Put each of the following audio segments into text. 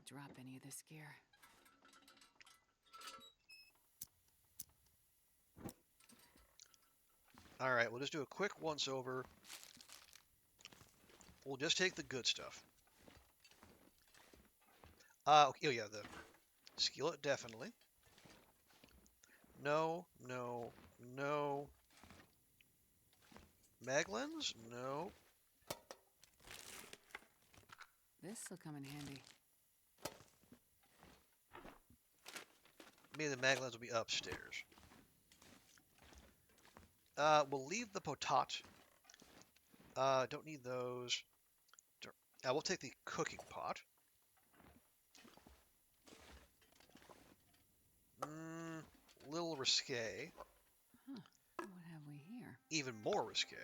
drop any of this gear. Alright, we'll just do a quick once-over. We'll just take the good stuff. Okay, oh yeah, the skillet, definitely. No, no, no. Maglens? No. This'll come in handy. Maybe the Maglens will be upstairs. We'll leave the potat. Don't need those. We'll take the cooking pot. Little risque. Huh. What have we here? Even more risque.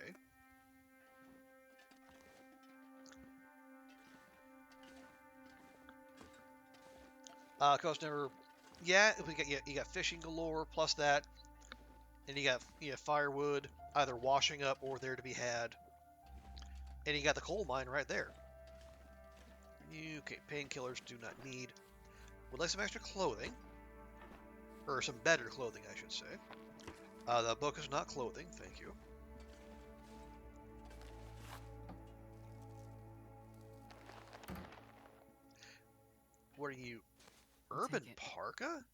Cause never. Yeah, we got you got fishing galore plus that, and you got firewood either washing up or there to be had, and you got the coal mine right there. Okay, painkillers do not need. Would like some extra clothing, or some better clothing, I should say. The book is not clothing, thank you. What are you? Urban parka?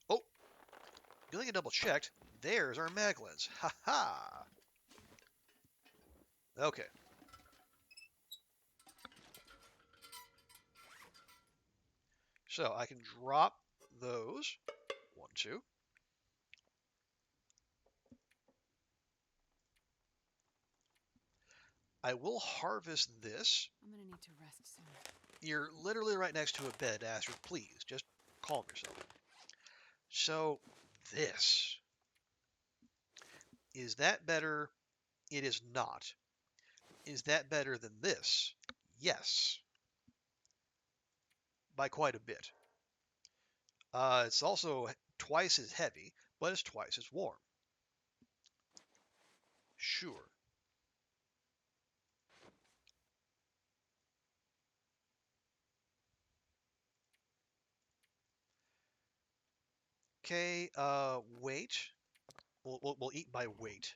Oh, good thing I double checked. There's our Maglens. Ha ha. Okay. So I can drop those. 1, 2. I will harvest this. I'm gonna need to rest soon. You're literally right next to a bed, Astrid. Please, just calm yourself. So, this. Is that better? It is not. Is that better than this? Yes. By quite a bit. It's also twice as heavy, but it's twice as warm. Sure. Okay, weight. We'll eat by weight.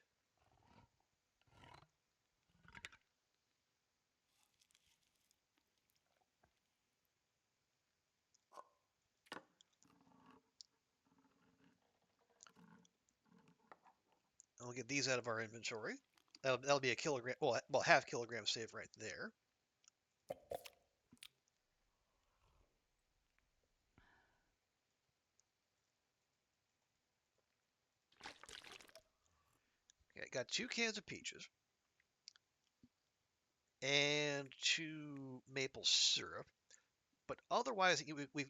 I'll get these out of our inventory. That'll be a kilogram, well, half kilogram save right there. Okay, got 2 cans of peaches and 2 maple syrup, but otherwise we've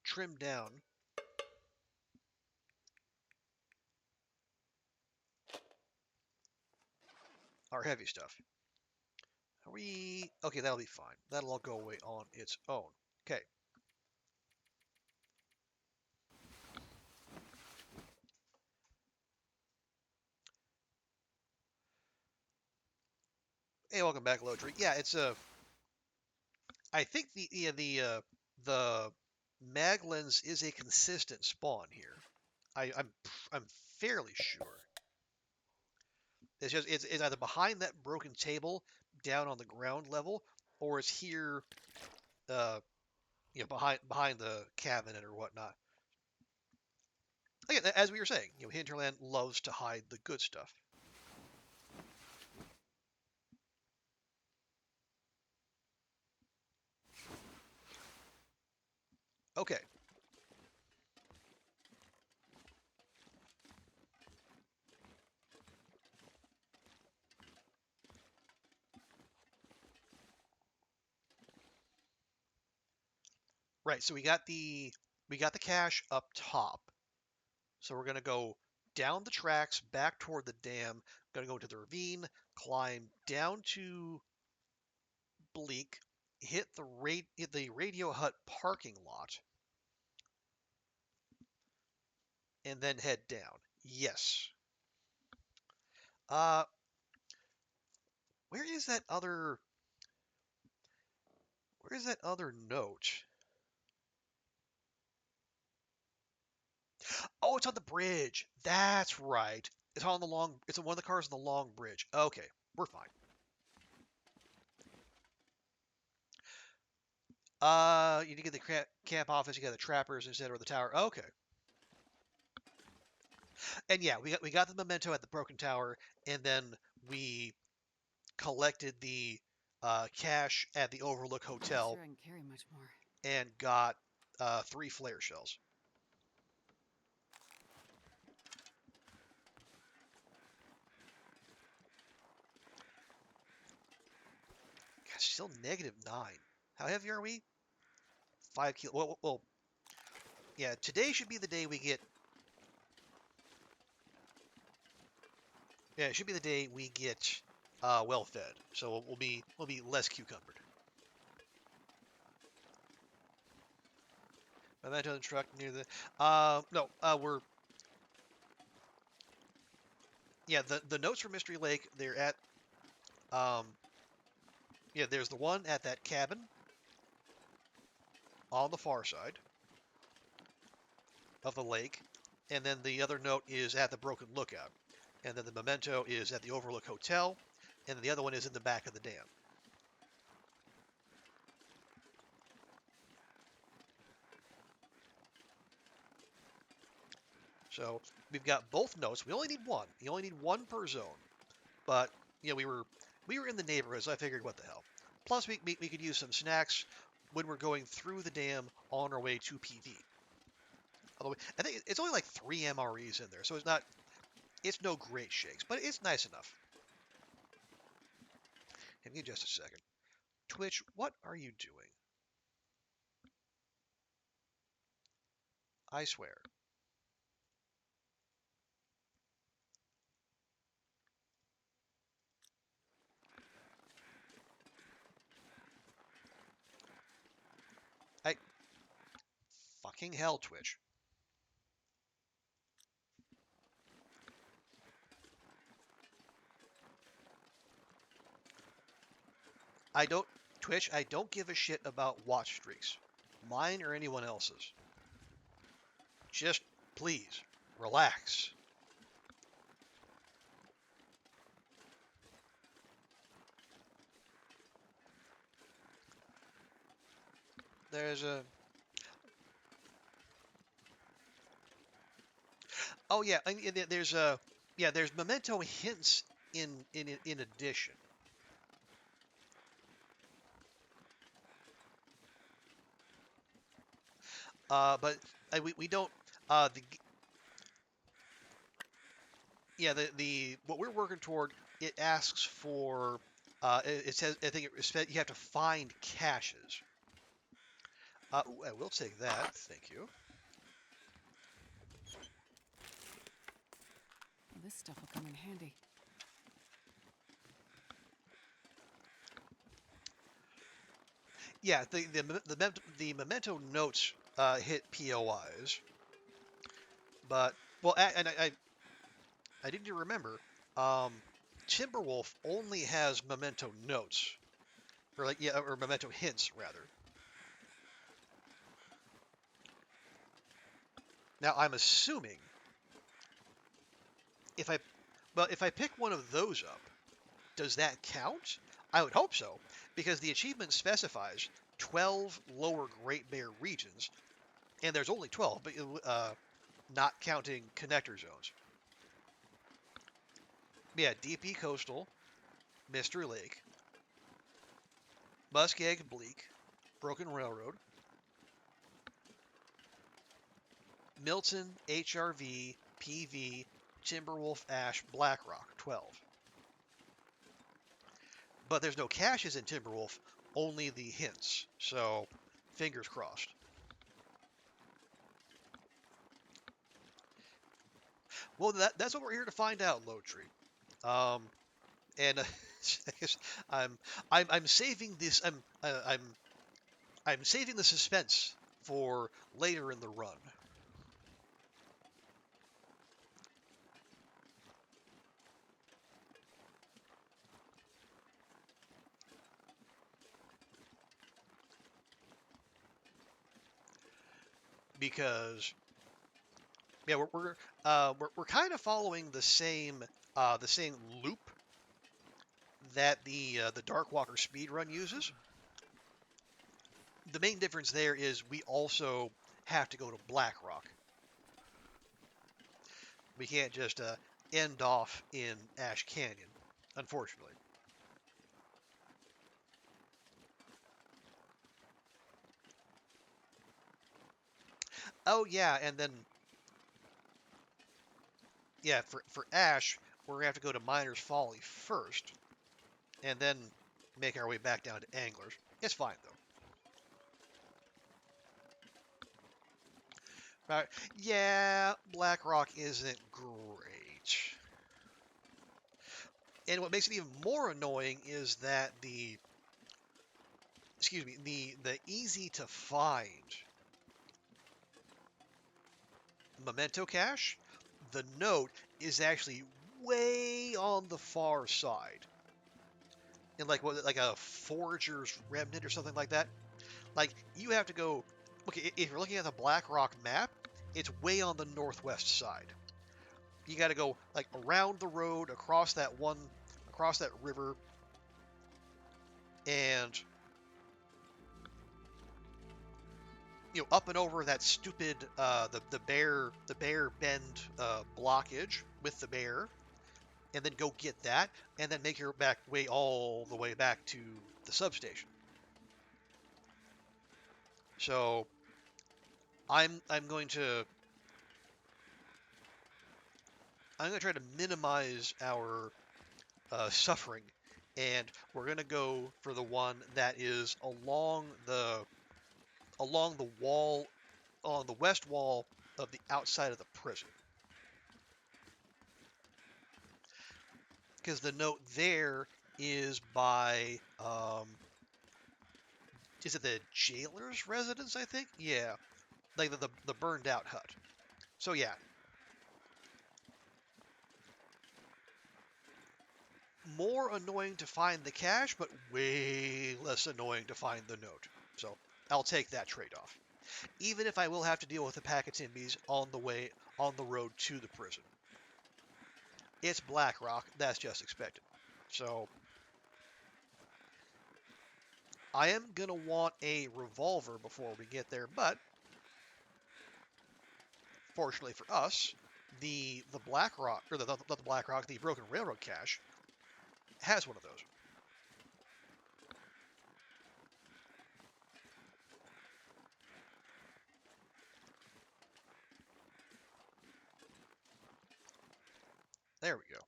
trimmed down our heavy stuff. Are we okay? That'll be fine. That'll all go away on its own. Okay. Hey, welcome back, Lotry. Yeah, it's a. I think the Maglens is a consistent spawn here. I'm fairly sure. It's either behind that broken table down on the ground level, or it's here, uh, behind the cabinet or whatnot. Again, as we were saying, Hinterland loves to hide the good stuff. Okay. Right, so we got the cache up top. So we're gonna go down the tracks back toward the dam. Gonna go into the ravine, climb down to Bleak, hit the Radio Hut parking lot, and then head down. Yes. Uh, where is that other? Where is that other note? Oh, it's on the bridge. That's right. It's on the long. It's on one of the cars on the long bridge. Okay, we're fine. You need to get the camp office. You got the trappers instead or the tower. Okay. And yeah, we got the memento at the broken tower, and then we collected the cash at the Overlook I'm not Hotel sure I can carry much more. and got 3 flare shells. Gosh, still -9. How heavy are we? 5 kilo. Well, yeah. Today should be the day we get. Yeah, it should be the day we get well fed. So we'll be less cucumbered. Memento truck near the. No. We're Yeah. The notes for Mystery Lake. They're at. Um. Yeah. There's the one at that cabin on the far side of the lake, and then the other note is at the Broken Lookout, and then the memento is at the Overlook Hotel, and then the other one is in the back of the dam. So we've got both notes. We only need one. You only need one per zone. But we were in the neighborhood, so I figured, what the hell. Plus, we could use some snacks when we're going through the dam on our way to PV. Although I think it's only like 3 MREs in there, so it's no great shakes, but it's nice enough. Give me just a second. Twitch, what are you doing? I swear. I fucking hell, Twitch. I don't Twitch, I don't give a shit about watch streaks. Mine or anyone else's. Just please relax. There's a Oh yeah, there's there's memento hints in addition. But we don't the yeah the what we're working toward, it asks for it says, I think you have to find caches. I will take that. Thank you. Well, this stuff will come in handy. Yeah, the memento notes hit POIs, but well, and I didn't remember. Um, Timberwolf only has memento notes, or memento hints rather. Now I'm assuming if I if I pick one of those up, does that count? I would hope so, because the achievement specifies 12 lower Great Bear regions, and there's only 12, but not counting connector zones. Yeah, DP Coastal, Mystery Lake, Muskeg Bleak, Broken Railroad, Milton, HRV, PV, Timberwolf, Ash, Blackrock, 12. But there's no caches in Timberwolf, only the hints. So, fingers crossed. Well, that's what we're here to find out, Low Tree. And I'm I'm saving this. I'm saving the suspense for later in the run. because yeah, we're kind of following the same loop that the Darkwalker speedrun uses. The main difference there is we also have to go to Blackrock. We can't just end off in Ash Canyon, unfortunately. Oh yeah, and then yeah, for Ash, we're gonna have to go to Miner's Folly first, and then make our way back down to Anglers. It's fine though. Right? Yeah, Blackrock isn't great. And what makes it even more annoying is that the easy to find memento cache, the note is actually way on the far side. In like a forager's remnant or something like that. Like you have to go. Okay, if you're looking at the Blackrock map, it's way on the northwest side. You got to go like around the road, across that river, and up and over that stupid the bear bend blockage with the bear, and then go get that, and then make your back way all the way back to the substation. So I'm going to try to minimize our suffering, and we're going to go for the one that is along the wall, on the west wall of the outside of the prison. Because the note there is by, is it the jailer's residence, I think? Yeah, like the burned out hut. So yeah, more annoying to find the cache, but way less annoying to find the note. So I'll take that trade-off. Even if I will have to deal with the pack of Timbies on the road to the prison. It's Blackrock, that's just expected. So I am going to want a revolver before we get there, but fortunately for us, the Blackrock, or not the Blackrock, the Broken Railroad cache has one of those. There we go.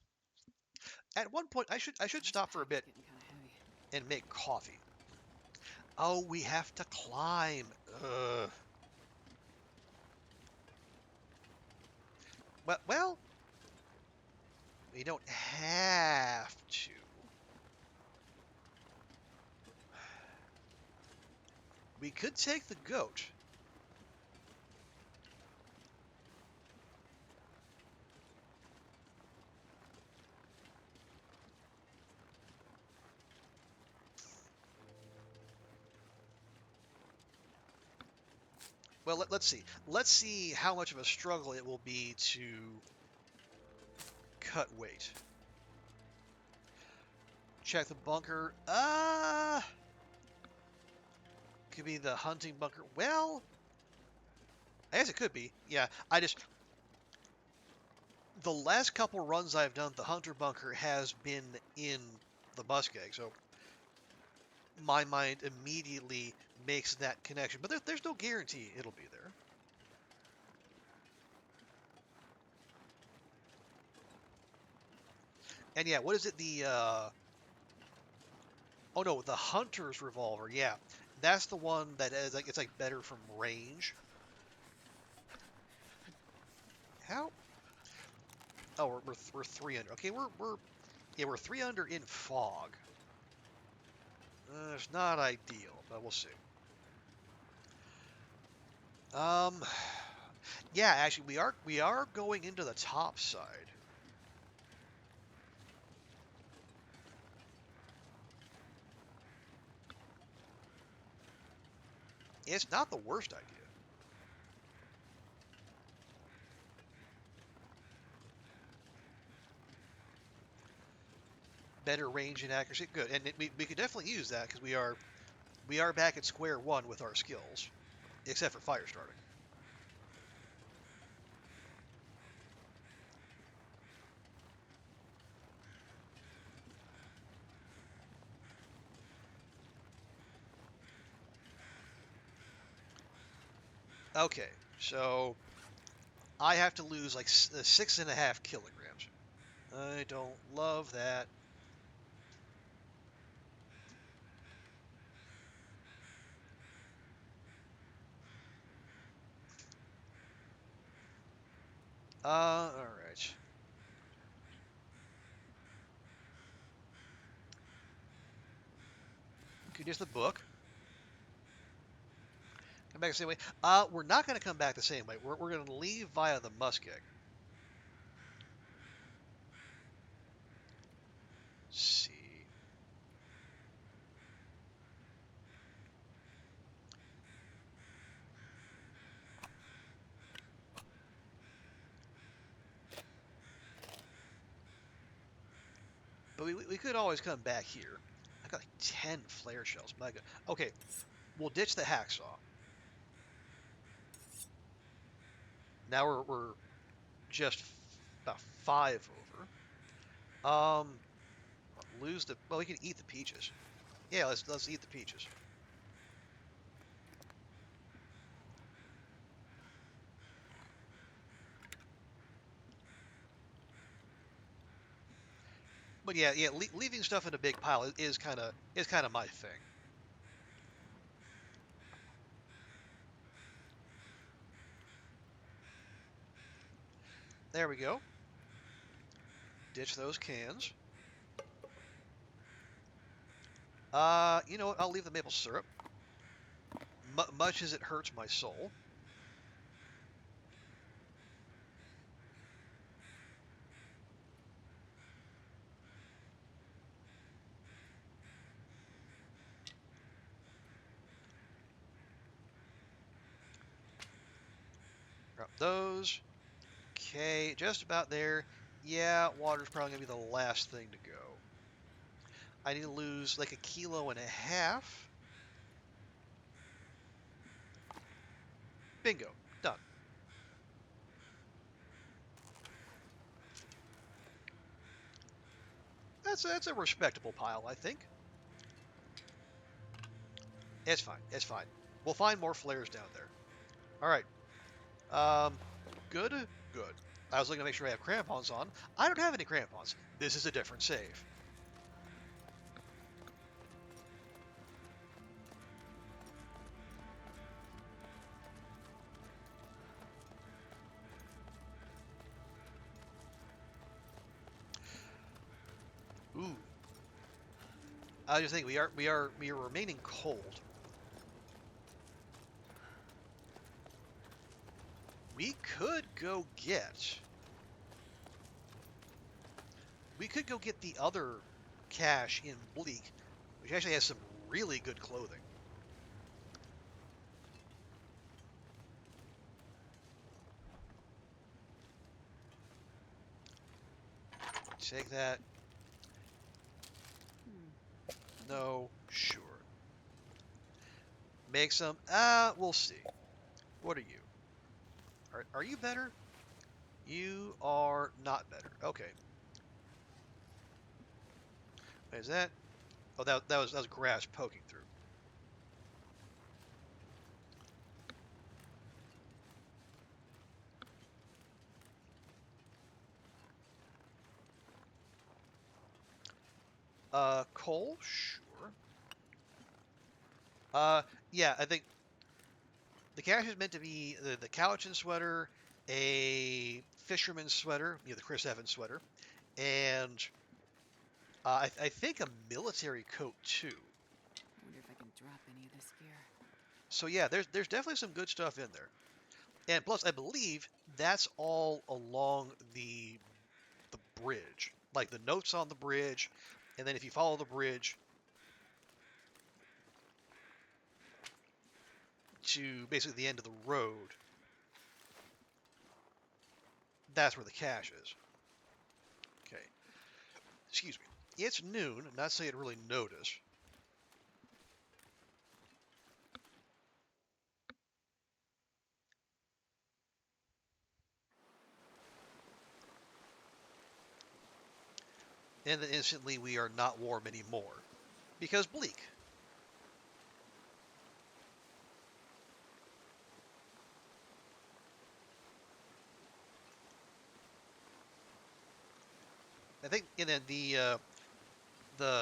At one point, I should This stop for a pack's bit getting kind of heavy. and make coffee. Oh, we have to climb. Ugh. Well, we don't have to. We could take the goat. Well, let's see. Let's see how much of a struggle it will be to cut weight. Check the bunker. Could be the hunting bunker. Well, I guess it could be. Yeah, the last couple runs I've done, the hunter bunker has been in the muskeg, so my mind immediately makes that connection. But there's no guarantee it'll be there. And yeah, what is it? Oh no, the hunter's revolver. Yeah, that's the one that is like it's like better from range. How? Oh, we're 300. Okay, we're 300 in fog. It's not ideal, but we'll see. Um, yeah, actually, we are going into the top side. It's not the worst idea. better range and accuracy. Good, and we could definitely use that because we are back at square one with our skills, except for fire starting. Okay, so I have to lose like 6.5 kilograms. I don't love that. All right. Could use the book. Come back the same way. We're not going to come back the same way. We're going to leave via the muskeg. See. But we could always come back here. I got like 10 flare shells. My God. Okay, we'll ditch the hacksaw. Now we're just about 5 over. Lose the. Well, we can eat the peaches. Yeah, let's eat the peaches. But yeah, leaving stuff in a big pile is kind of my thing. There we go. Ditch those cans. You know what? I'll leave the maple syrup. Much as it hurts my soul. Drop those. Okay, just about there. Yeah, water's probably gonna be the last thing to go. I need to lose like 1.5 kilos. Bingo. Done. That's a respectable pile, I think. It's fine. It's fine. We'll find more flares down there. All right. Good. Good. I was looking to make sure I have crampons on. I don't have any crampons. This is a different save. Ooh. I just think we are remaining cold. We could go get. We could go get the other cache in Bleak, which actually has some really good clothing. Take that. No, sure. Make some. We'll see. What are you? Are you better? You are not better. Okay. What is that? Oh, that was grass poking through. Coal, sure. Yeah, I think the cache is meant to be the Cowichan sweater, a fisherman's sweater, the Chris Evans sweater, and I think a military coat too. I wonder if I can drop any of this gear. So yeah, there's definitely some good stuff in there. And plus, I believe that's all along the bridge, like the notes on the bridge, and then if you follow the bridge to basically the end of the road, that's where the cache is. Okay, excuse me. It's noon. Not saying I'd really notice. And then instantly we are not warm anymore. Because bleak. I think, and then the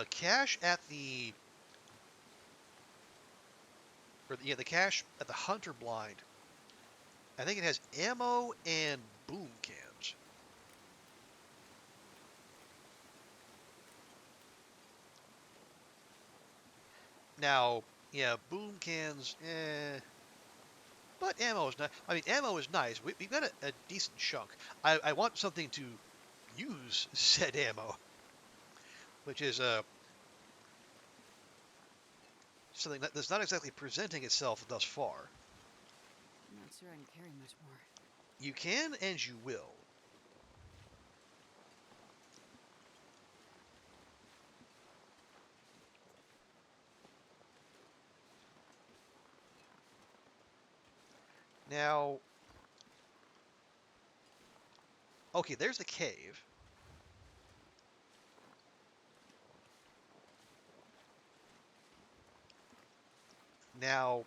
cache at the the cache at the hunter blind. I think it has ammo and boom cans. Now, yeah, boom cans, but ammo is not. I mean, ammo is nice. We've got a decent chunk. I want something to use said ammo, which is something that's not exactly presenting itself thus far. I'm not sure I can carry much more. You can and you will. Now, okay, there's the cave. Now,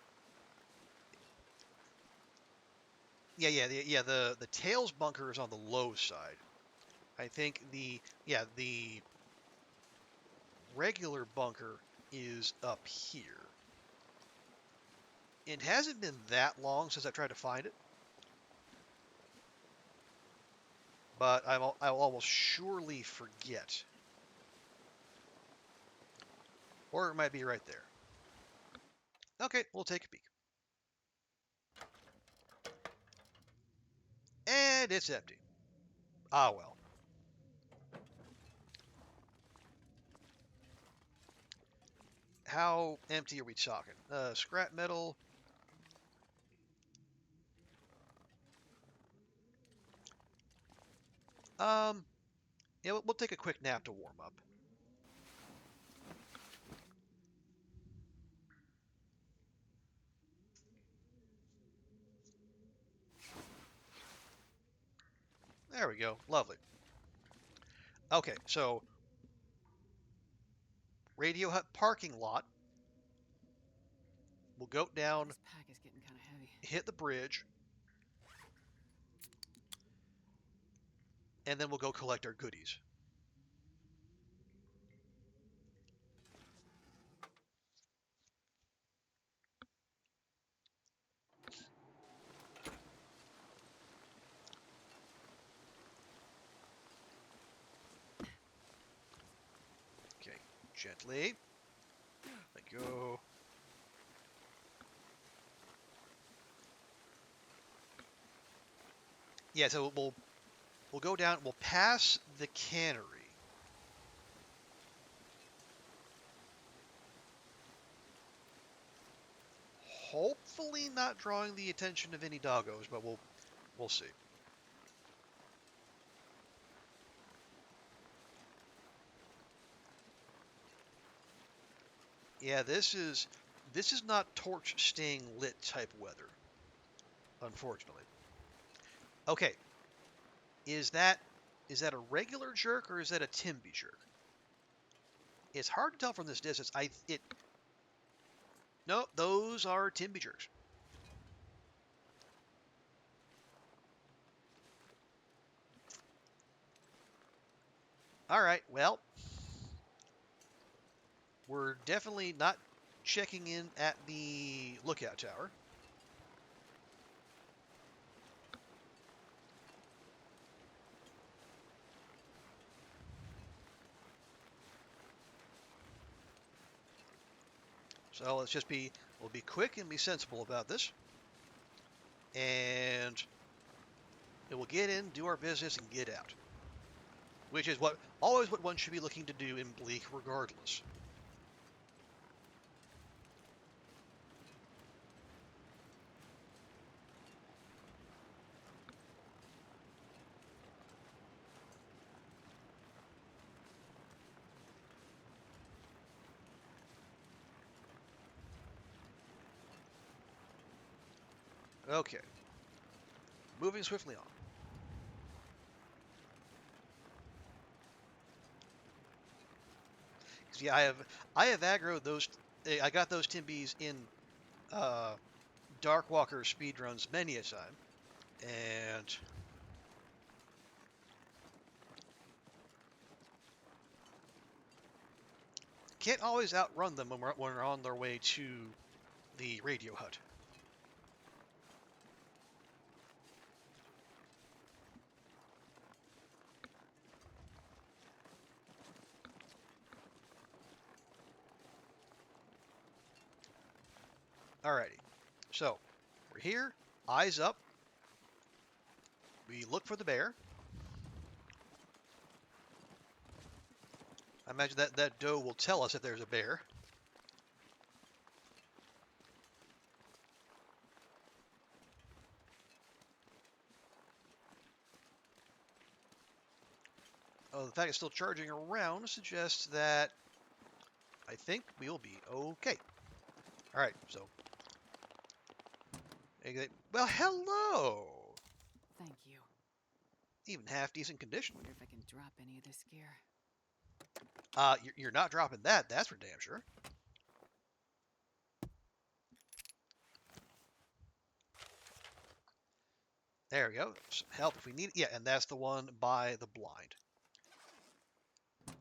the tails bunker is on the low side. I think the regular bunker is up here. It hasn't been that long since I've tried to find it, but I'll almost surely forget. Or it might be right there. Okay, we'll take a peek. And it's empty. Ah, well. How empty are we talking? Scrap metal. Yeah, we'll take a quick nap to warm up. There we go. Lovely. Okay, so Radio Hut parking lot. We'll go down, This pack is getting kind of heavy. hit the bridge, and then we'll go collect our goodies. Okay, gently. Let go. Yeah, so we'll go down. We'll pass the cannery. Hopefully not drawing the attention of any doggos, but we'll see. Yeah, this is not torch staying lit type weather, unfortunately. Okay, is that a regular jerk or is that a Timby jerk? It's hard to tell from this distance. No, those are Timby jerks. All right, well, we're definitely not checking in at the lookout tower. So we'll be quick and be sensible about this. And we'll get in, do our business, and get out. Which is always what one should be looking to do in Bleak regardless. Okay. Moving swiftly on. Yeah, I have aggroed those. I got those Timbies in uh, Darkwalker speedruns many a time, and can't always outrun them when we're on their way to the radio hut. Alrighty, so we're here, eyes up. We look for the bear. I imagine that doe will tell us if there's a bear. Oh, the fact it's still charging around suggests that I think we'll be okay. Alright, so. Well, hello! Thank you. Even half decent condition. Wonder if I can drop any of this gear. You're not dropping that, that's for damn sure. There we go. Some help if we need it. Yeah, and that's the one by the blind.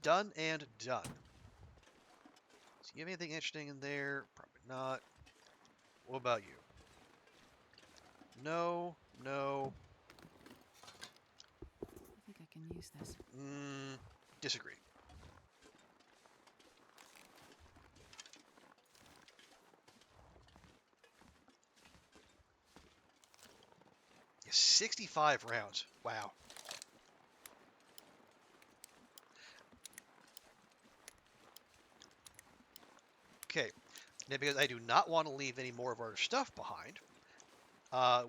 Done and done. So you have anything interesting in there? Probably not. What about you? No, no. I think I can use this. Disagree. Yeah, 65 rounds. Wow. Okay. Now, because I do not want to leave any more of our stuff behind,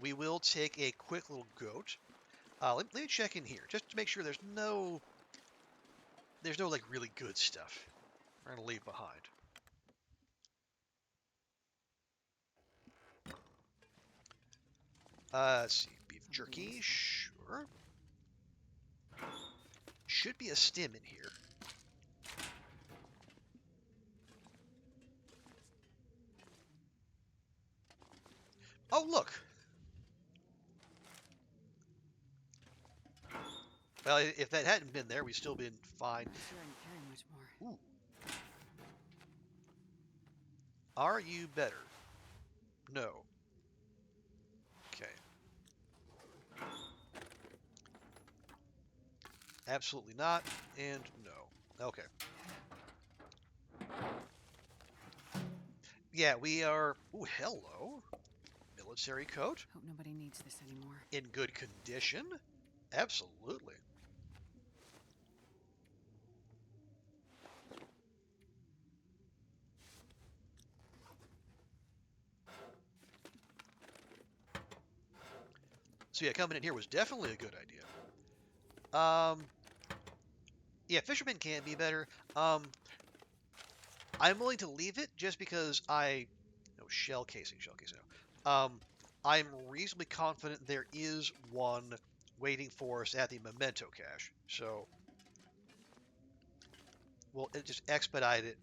we will take a quick little goat. Let me check in here just to make sure there's no like really good stuff we're gonna leave behind. Let's see, beef jerky, sure. Should be a stim in here. Oh, look. Well, if that hadn't been there, we'd still been fine. I'm not sure I can carry much more. Ooh. Are you better? No. Okay. Absolutely not, and no. Okay. Yeah, we are... Ooh, hello. Military coat. Hope nobody needs this anymore. In good condition. Absolutely. So yeah, coming in here was definitely a good idea. Yeah, fishermen can be better. I'm willing to leave it just because no, shell casing. No. I'm reasonably confident there is one waiting for us at the memento cache. So we'll just expedite it.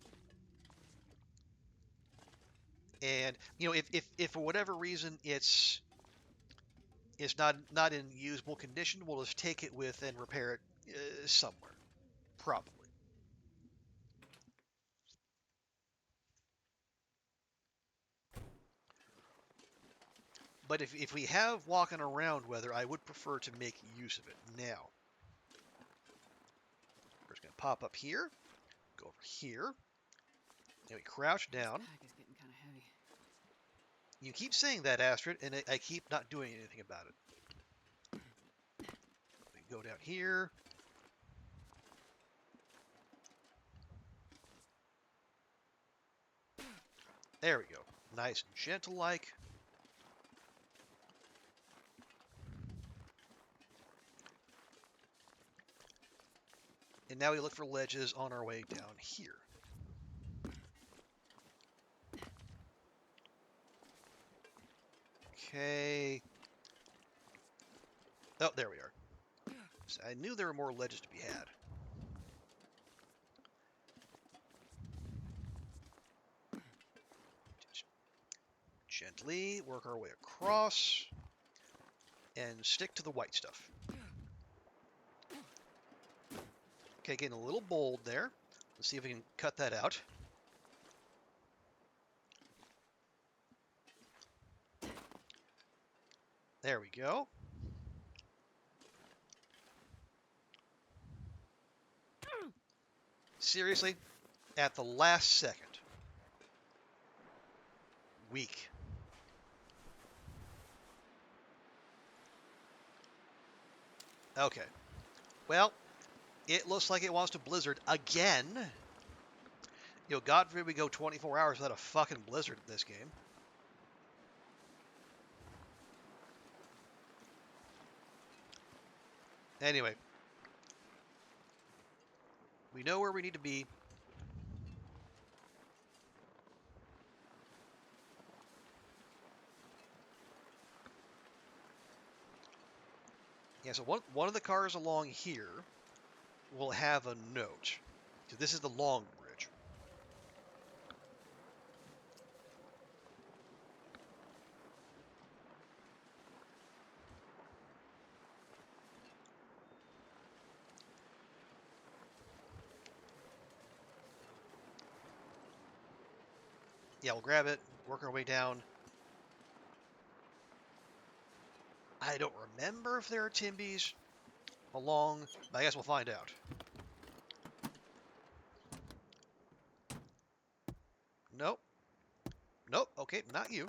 And if for whatever reason it's not in usable condition, we'll just take it with and repair it somewhere, probably. But if we have walking around weather, I would prefer to make use of it now. We're just going to pop up here, go over here, and we crouch down. This pack is getting kind of heavy. You keep saying that, Astrid, and I keep not doing anything about it. We go down here. There we go. Nice and gentle-like. And now we look for ledges on our way down here. Okay. Oh, there we are. So I knew there were more ledges to be had. Just gently work our way across and stick to the white stuff. Okay, getting a little bold there. Let's see if we can cut that out. There we go. Seriously? At the last second. Weak. Okay. Well, it looks like it wants to blizzard again. You know, God forbid we go 24 hours without a fucking blizzard in this game. Anyway. We know where we need to be. Yeah, so one of the cars along here will have a note. So this is the long bridge. Yeah, we'll grab it, work our way down. I don't remember if there are Timbies along, but I guess we'll find out. Nope. Nope. Okay, not you.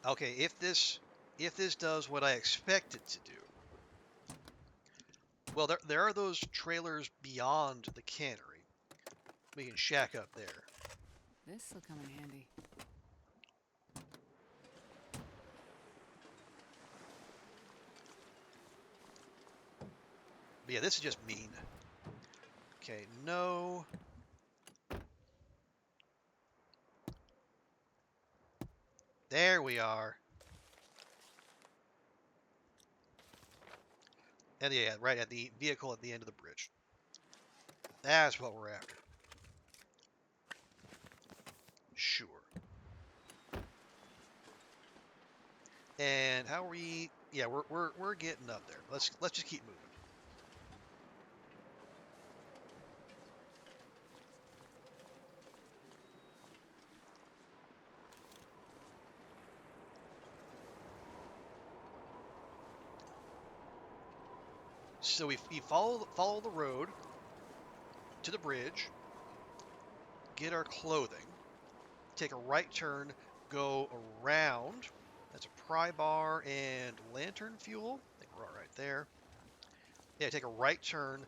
Okay, if this does what I expect it to do, well, there are those trailers beyond the cannery. We can shack up there. This'll come in handy. But yeah, this is just mean. Okay, no. There we are. And yeah, right at the vehicle at the end of the bridge. That's what we're after. Sure. And how are we? Yeah, we're getting up there. Let's just keep moving. So we follow the road to the bridge, get our clothing, take a right turn, go around. That's a pry bar and lantern fuel. I think we're all right there. Yeah, take a right turn,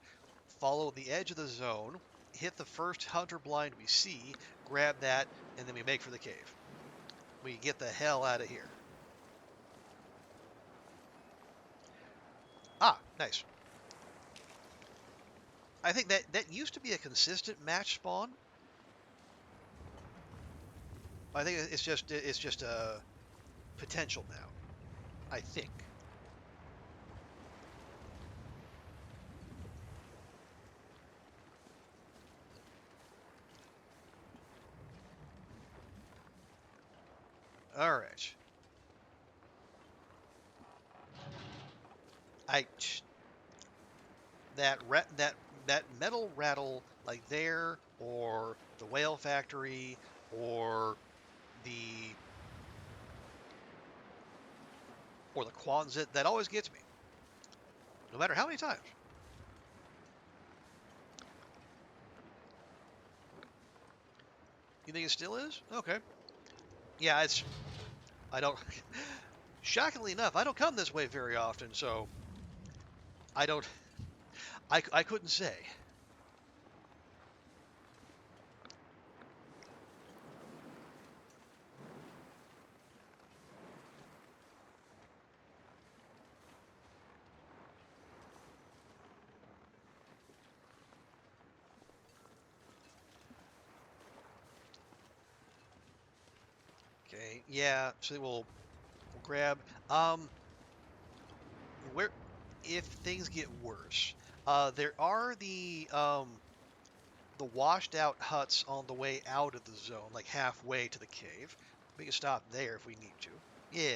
follow the edge of the zone, hit the first hunter blind we see, grab that, and then we make for the cave. We get the hell out of here. Ah, nice. I think that used to be a consistent match spawn. I think it's just a potential now. I think. All right. I that metal rattle like there or the whale factory or the Quonset, that always gets me. No matter how many times. You think it still is? Okay. Yeah, I don't shockingly enough, I don't come this way very often, so I don't I couldn't say. Yeah, so we'll grab. Where if things get worse, there are the washed out huts on the way out of the zone, like halfway to the cave. We can stop there if we need to. Yeah.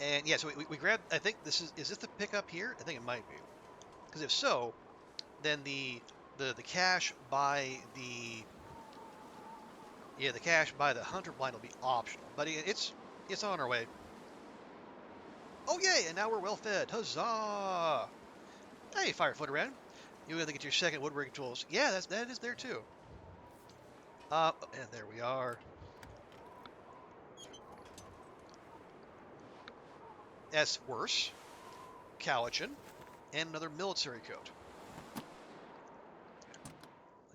And yeah, so we grabbed. I think is this the pickup here? I think it might be. Because if so, then the cache by the cache by the hunter blind will be optional. But it's on our way. Oh yay! And now we're well fed. Huzzah! Hey, Firefoot around. You gonna get your second woodworking tools? Yeah, that is there too. And there we are. That's worse. Cowichan, and another military coat. I'm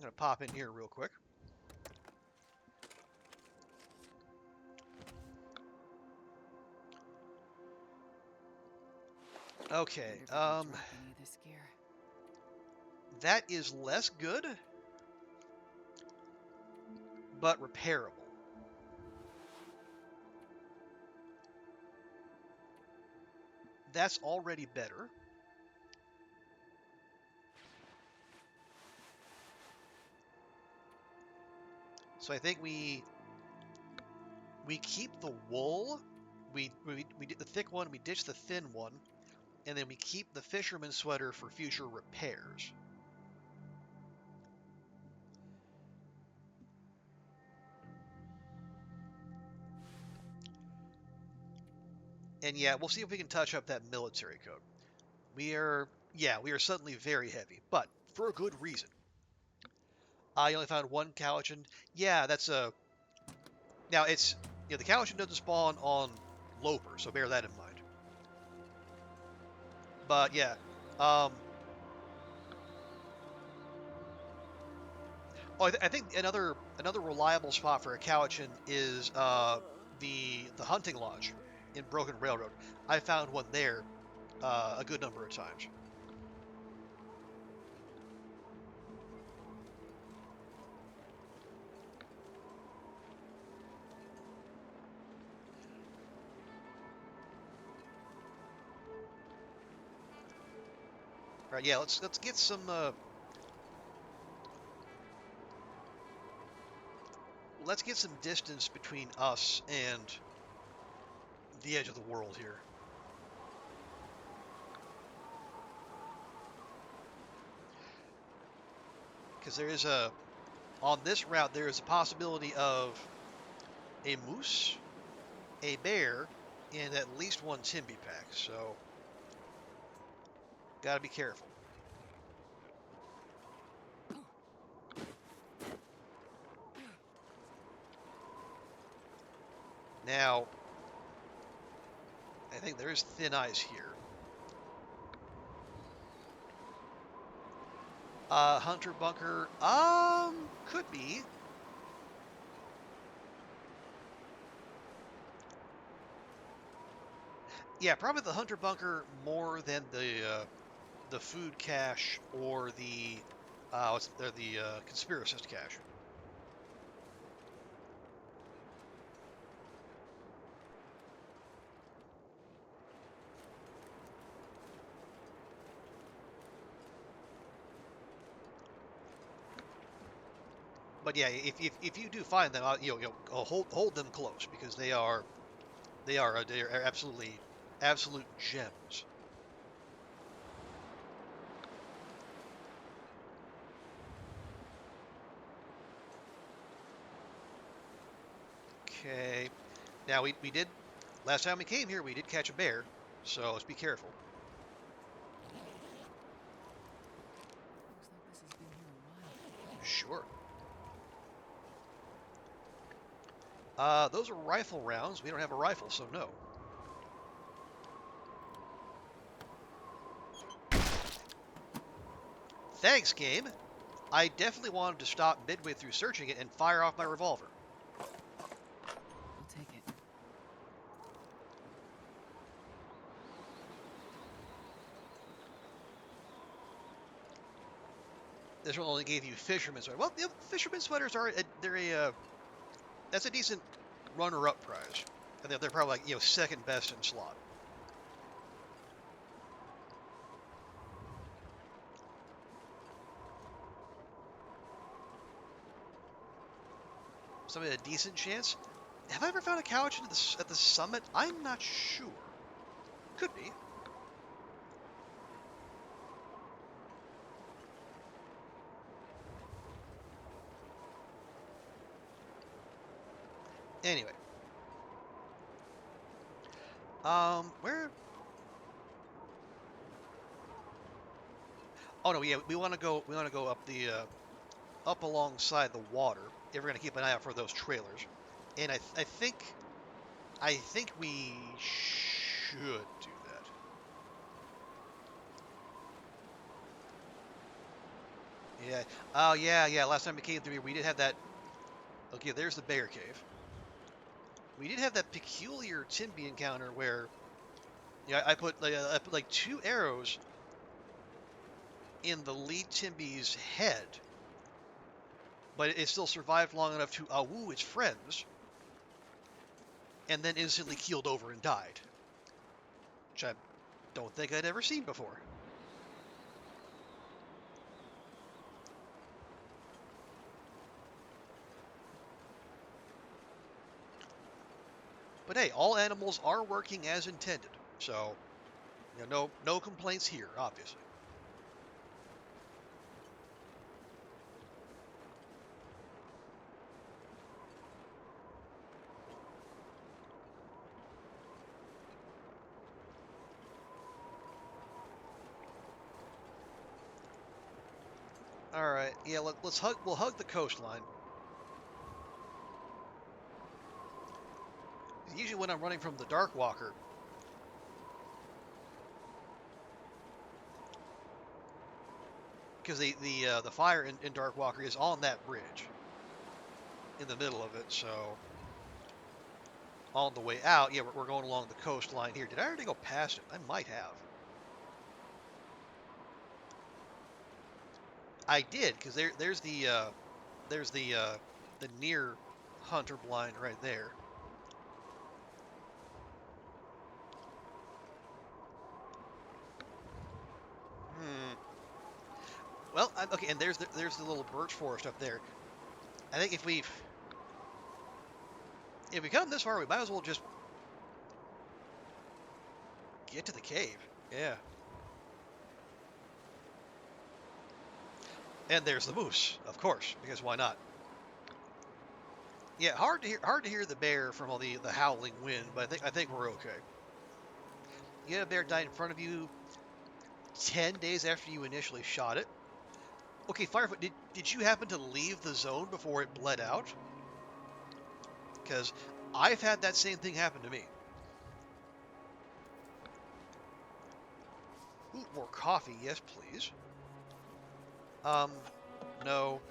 gonna pop in here real quick. Okay, that is less good, but repairable. That's already better. So I think we keep the wool. We did the thick one, we ditch the thin one, and then we keep the fisherman sweater for future repairs. And yeah, we'll see if we can touch up that military coat. We are suddenly very heavy, but for a good reason. I only found one Cowichan. Yeah, that's a. Now it's the Cowichan doesn't spawn on Loper, so bear that in mind. But yeah, oh, I think another reliable spot for a Cowichan is the hunting lodge in Broken Railroad. I found one there a good number of times. Right, yeah, let's get some. Let's get some distance between us and the edge of the world here. Because there is on this route, there is a possibility of a moose, a bear, and at least one Timby pack. So, gotta be careful. Now, I think there is thin ice here. Hunter bunker, could be. Yeah, probably the hunter bunker more than the food cache or the conspiracist cache. But yeah, if you do find them, hold them close because they are absolute gems. Okay, now we did last time we came here we did catch a bear, so let's be careful. Looks like this has been here a while. Sure. Those are rifle rounds. We don't have a rifle, so no. Thanks, game. I definitely wanted to stop midway through searching it and fire off my revolver. I'll take it. This one only gave you fisherman sweater. Well, fisherman sweaters are that's a decent runner-up prize, and they're probably like second best in slot. Something a decent chance. Have I ever found a couch at the summit? I'm not sure. Could be. Anyway. Where? Oh no, yeah, we want to go up the up alongside the water if we're gonna keep an eye out for those trailers. And I think we should do that. Yeah. Oh yeah. Last time we came through here, we did have that. Okay, there's the bear cave. We did have that peculiar Timby encounter where, I put like 2 arrows in the lead Timby's head, but it still survived long enough to woo its friends, and then instantly keeled over and died, which I don't think I'd ever seen before. But hey, all animals are working as intended, so no complaints here, obviously. All right, yeah, we'll hug the coastline. Usually when I'm running from the Dark Walker, because the fire in Dark Walker is on that bridge, in the middle of it, so on the way out, yeah, we're going along the coastline here. Did I already go past it? I might have. I did, because there's the near hunter blind right there. Well, okay, and there's the little birch forest up there. I think if we come this far, we might as well just get to the cave. Yeah. And there's the moose, of course, because why not? Yeah, hard to hear the bear from all the howling wind, but I think we're okay. You had a bear die in front of you 10 days after you initially shot it. Okay, Firefoot, did you happen to leave the zone before it bled out? Because I've had that same thing happen to me. Ooh, more coffee, yes please. No.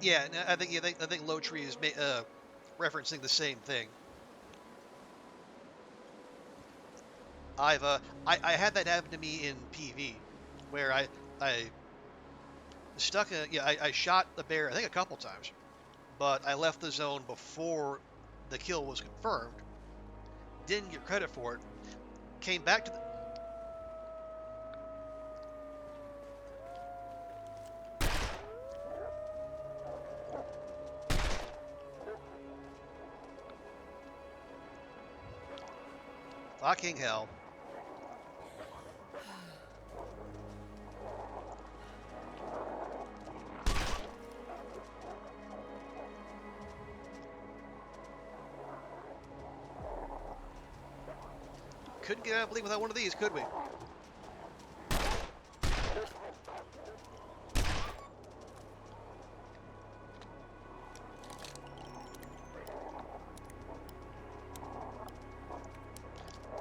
Yeah, I think Low Tree is referencing the same thing. I had that happen to me in PV, where I stuck I shot the bear I think a couple times, but I left the zone before the kill was confirmed. Didn't get credit for it. Came back to the fucking hell. Couldn't get out of Bleak without one of these, could we?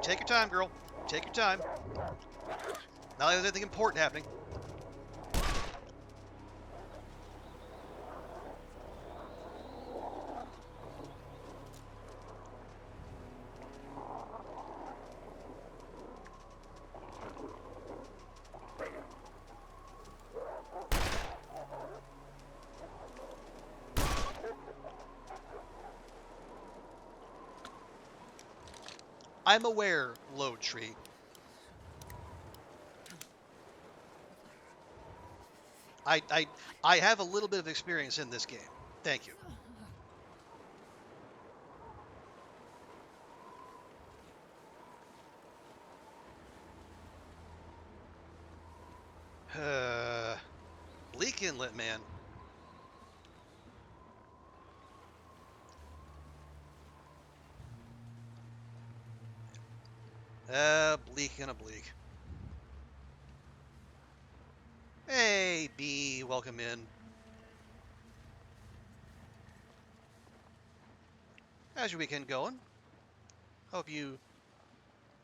Take your time, girl. Take your time. Not like there's anything important happening. I'm aware, Load Tree. I have a little bit of experience in this game. Thank you. Bleak Inlet, man. Bleak and a bleak. Hey, B, welcome in. How's your weekend going? Hope you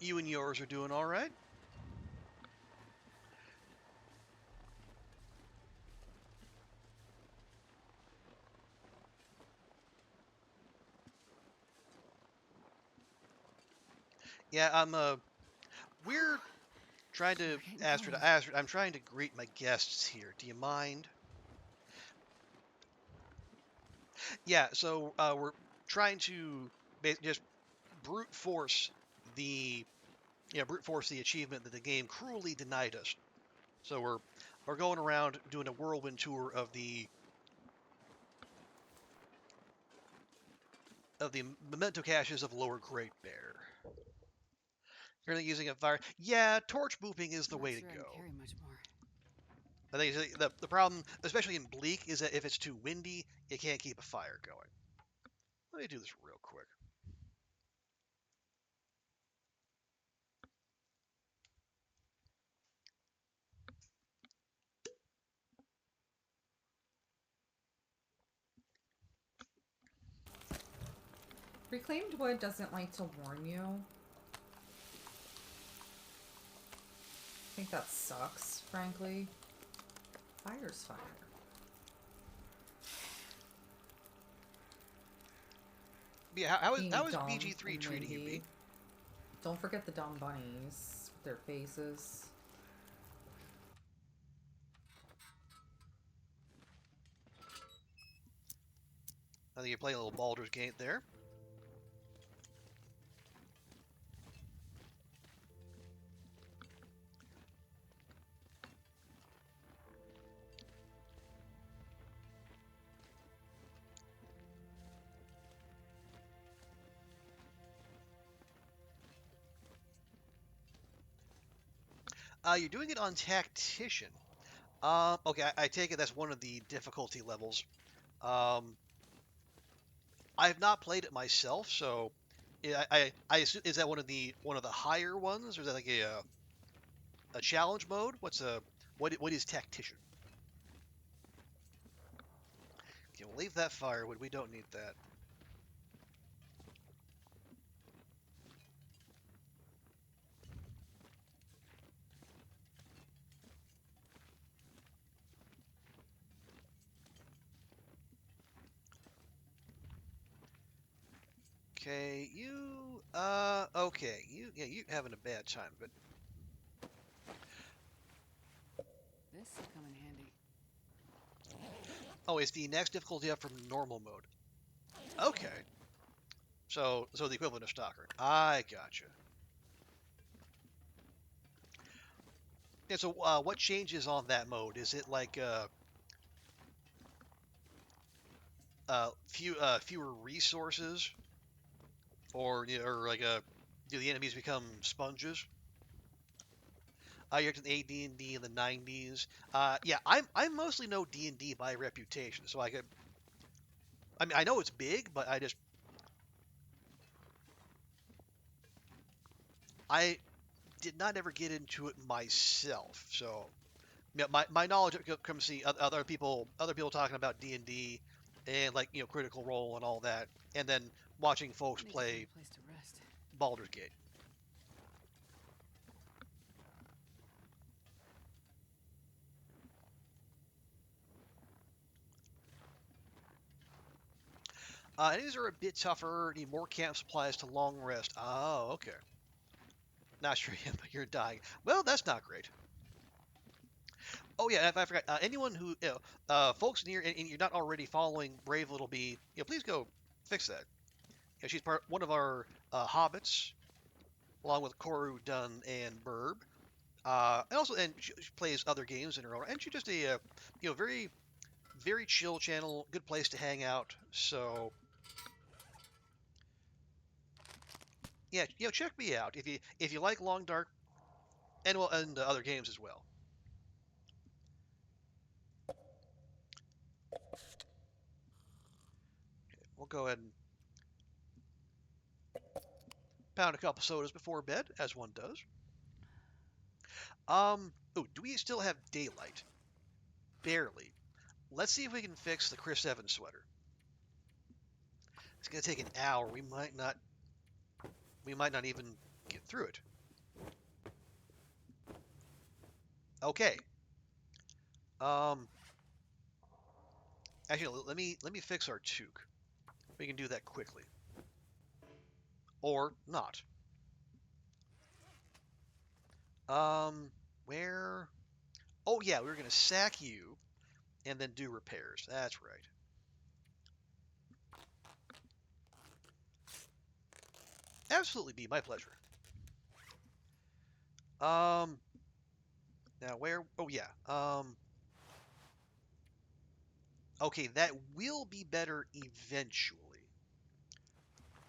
and yours are doing all right. Yeah, we're trying to Astrid, I'm trying to greet my guests here. Do you mind? Yeah, so we're trying to just brute force the brute force the achievement that the game cruelly denied us. So we're going around doing a whirlwind tour of the memento caches of Lower Great Bear. Currently using a fire. Yeah, torch booping is the way to go. Carry much more. I think the problem, especially in Bleak, is that if it's too windy, it can't keep a fire going. Let me do this real quick. Reclaimed wood doesn't like to warn you. I think that sucks, frankly. Fire's fire. Yeah, how is Dumb BG3 and treating you, windy. B? Don't forget the dumb bunnies with their faces. I think you're playing a little Baldur's Gate there. You're doing it on Tactician. Okay, I take it that's one of the difficulty levels. I have not played it myself, so yeah, I assume, is that one of the higher ones, or is that like a challenge mode? What is Tactician? Okay, we'll leave that firewood. We don't need that. Okay, okay, you having a bad time, but This will come in handy. oh, it's the next difficulty up from normal mode. Okay, so the equivalent of Stalker. I gotcha. Yeah, so what changes on that mode? Is it like fewer resources, or or like do the enemies become sponges? You're in AD&D in the '90s. Yeah, I mostly know D&D by reputation, so I mean, I know it's big, but I did not ever get into it myself. So yeah, my knowledge comes see other people talking about D&D and like Critical Role and all that, and then watching folks I need to find play a place to rest. Baldur's Gate. These are a bit tougher. Need more camp supplies to long rest. Oh, okay. Not sure yet, but you're dying. Well, that's not great. Oh yeah, I forgot. Anyone who, folks near and you're not already following Brave Little Bee, please go fix that. She's one of our hobbits, along with Koru, Dunn, and Burb. And she plays other games in her own. And she's just a, very, very chill channel, good place to hang out. So yeah, check me out if you like Long Dark and other games as well. We'll go ahead and pound a couple sodas before bed, as one does. Oh, do we still have daylight? Barely. Let's see if we can fix the Chris Evans sweater. It's gonna take an hour. We might not even get through it. Okay. Actually, let me fix our toque. We can do that quickly. Or not. Where? Oh yeah, we were gonna sack you and then do repairs. That's right. Absolutely be my pleasure. Now where? Oh yeah. Okay, that will be better eventually.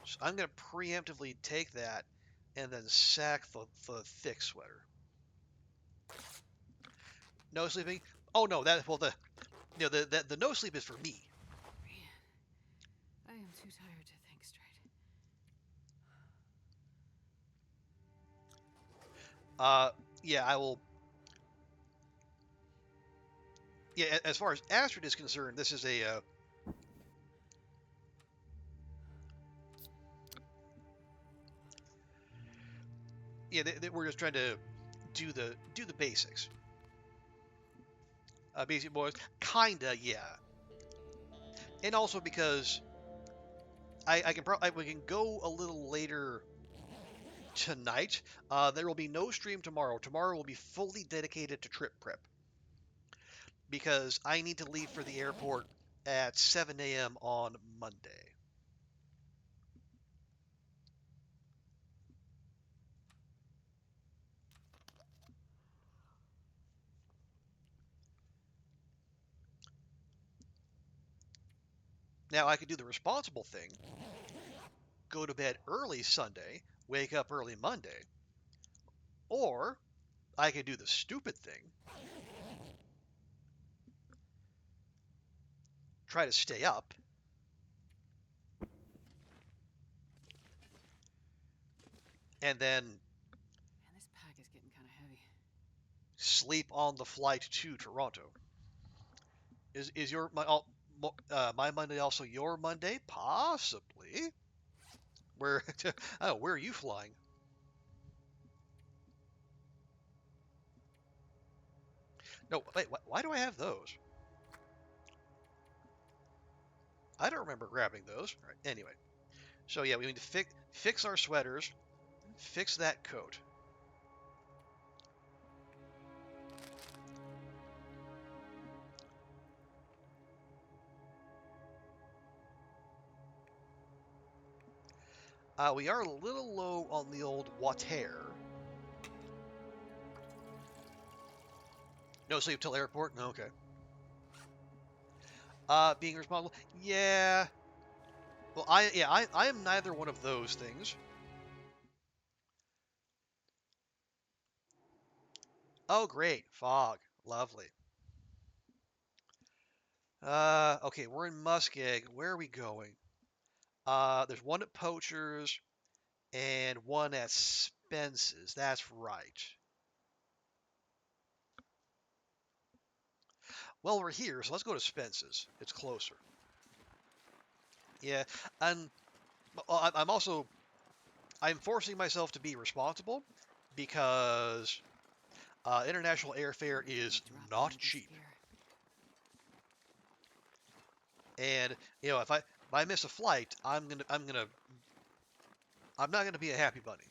So I'm gonna preemptively take that and then sack the thick sweater. No sleeping? Oh no, the no sleep is for me. Man, I am too tired to think straight. Yeah, I will. Yeah, as far as Astrid is concerned, this is a. We're just trying to do the basics. Basic boys, kinda, yeah. And also because we can go a little later tonight. There will be no stream tomorrow. Tomorrow will be fully dedicated to trip prep because I need to leave for the airport at 7 a.m. on Monday. Now I could do the responsible thing, go to bed early Sunday, wake up early Monday, or I could do the stupid thing, try to stay up, and then Man, this pack is getting kind of heavy. sleep on the flight to Toronto. Is your my Monday also your Monday? Possibly. Where oh, where are you flying? No, wait, why do I have those? I don't remember grabbing those. All right, anyway, so yeah, we need to fix our sweaters, fix that coat. We are a little low on the old water. No sleep till airport? No, okay. Being responsible? Yeah. Well, I am neither one of those things. Oh, great. Fog. Lovely. Okay, we're in Muskeg. Where are we going? There's one at Poacher's and one at Spence's. That's right. Well, we're here, so let's go to Spence's. It's closer. Yeah, and I'm forcing myself to be responsible because international airfare is Drop not into cheap. despair. And if I If I miss a flight, I'm not gonna be a happy bunny.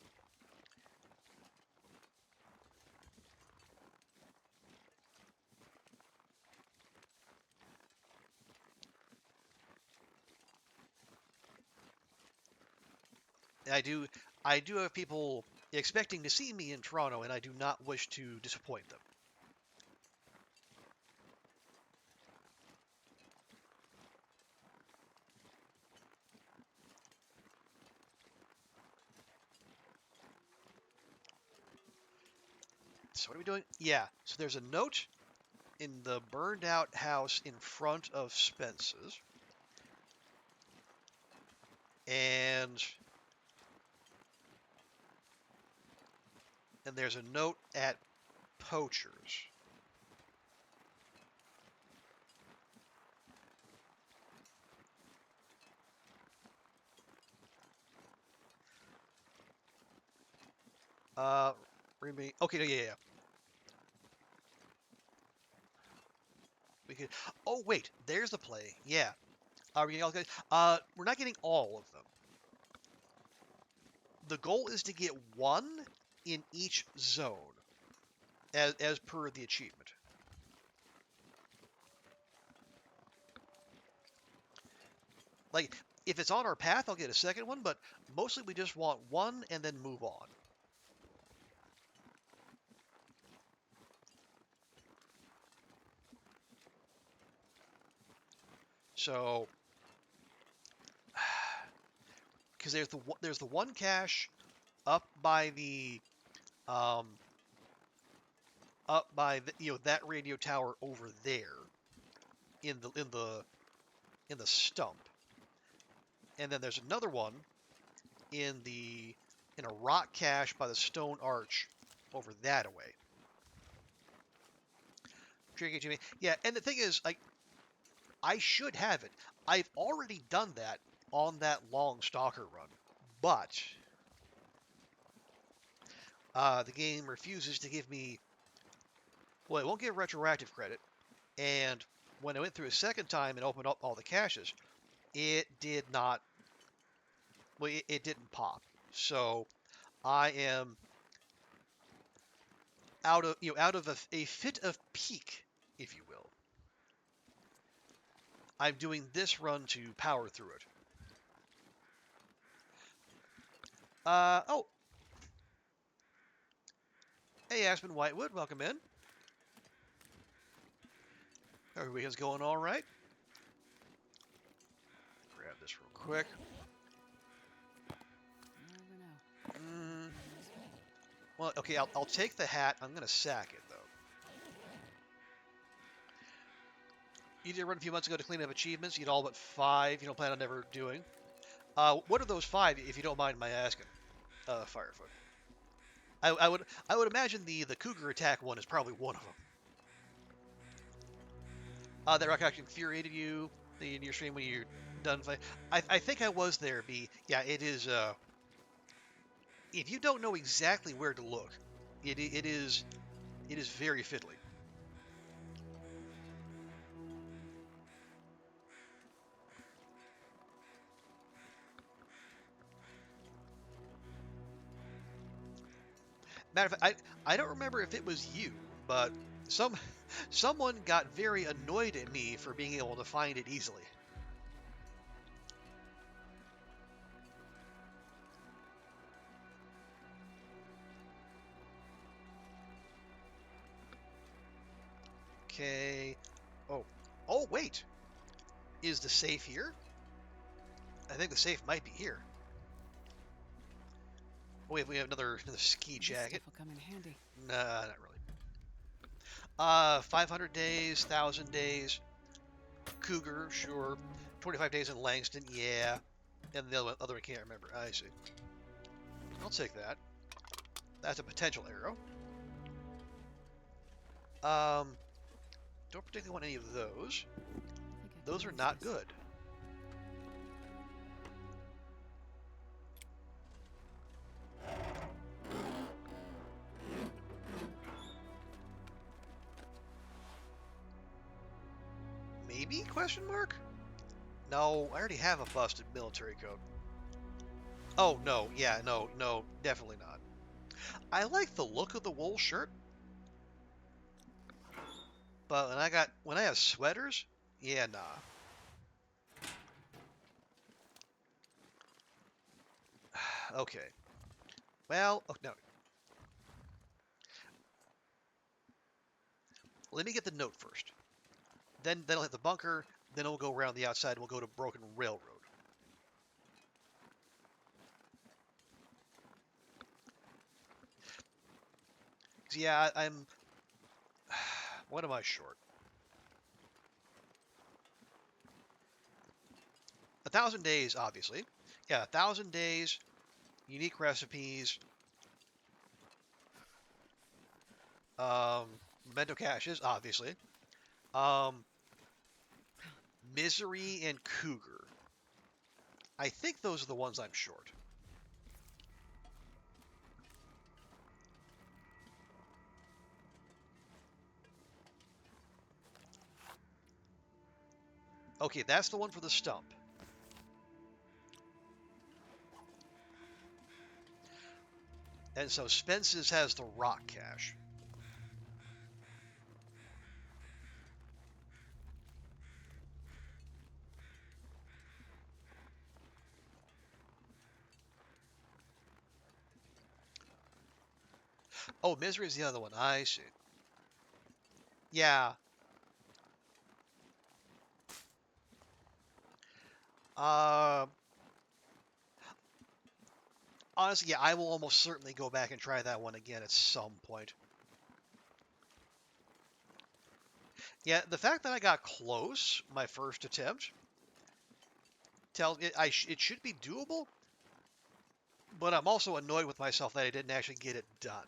And I do have people expecting to see me in Toronto, and I do not wish to disappoint them. So what are we doing? Yeah, so there's a note in the burned out house in front of Spence's. And there's a note at Poacher's. Okay, no, yeah. We could. Oh wait, there's the play. Yeah. Are we getting all the we're not getting all of them. The goal is to get one in each zone, as per the achievement. Like, if it's on our path, I'll get a second one, but mostly we just want one and then move on. So, because there's the one cache up by the that radio tower over there in the stump, and then there's another one in a rock cache by the stone arch over that away. Yeah, and the thing is, like, I should have it. I've already done that on that long stalker run, but the game refuses to give me. Well, it won't give retroactive credit, and when I went through a second time and opened up all the caches, it did not. Well, it didn't pop. So I am out of a fit of pique, if you will. I'm doing this run to power through it. Oh. Hey, Aspen Whitewood, welcome in. Everybody's going all right. Grab this real quick. Well, okay, I'll take the hat. I'm going to sack it, though. You did a run a few months ago to clean up achievements. You had all but 5 you don't plan on ever doing. What are those 5, if you don't mind my asking? Firefoot. I would imagine the cougar attack one is probably one of them. That rock action infuriated you in your stream when you're done fighting. I think I was there, B. Yeah, it is. If you don't know exactly where to look, it is very fiddly. Matter of fact, I don't remember if it was you, but someone got very annoyed at me for being able to find it easily. Okay. Oh wait. Is the safe here? I think the safe might be here. Oh, we have another ski jacket. This stuff will come in handy. Nah, not really. 500 days, 1,000 days. Cougar, sure. 25 days in Langston, yeah. And the other one can't remember. I see. I'll take that. That's a potential arrow. Don't particularly want any of those. Those are not good. Maybe? Question mark? No, I already have a busted military coat. Oh, no. Yeah, no, definitely not. I like the look of the wool shirt, but when I have sweaters, yeah, nah. Okay. Well, oh, no. Let me get the note first. Then I'll hit the bunker. Then we'll go around the outside. And we'll go to Broken Railroad. Yeah, I'm. What am I short? 1,000 days, obviously. Yeah, 1,000 days. Unique recipes. Um, memento caches, obviously. Um, Misery and Cougar. I think those are the ones I'm short. Okay, that's the one for the stump. And so Spence's has the rock cache. Oh, Misery is the other one. I see. Yeah. Uh, Honestly, yeah, I will almost certainly go back and try that one again at some point. Yeah, the fact that I got close my first attempt tells it it should be doable, but I'm also annoyed with myself that I didn't actually get it done.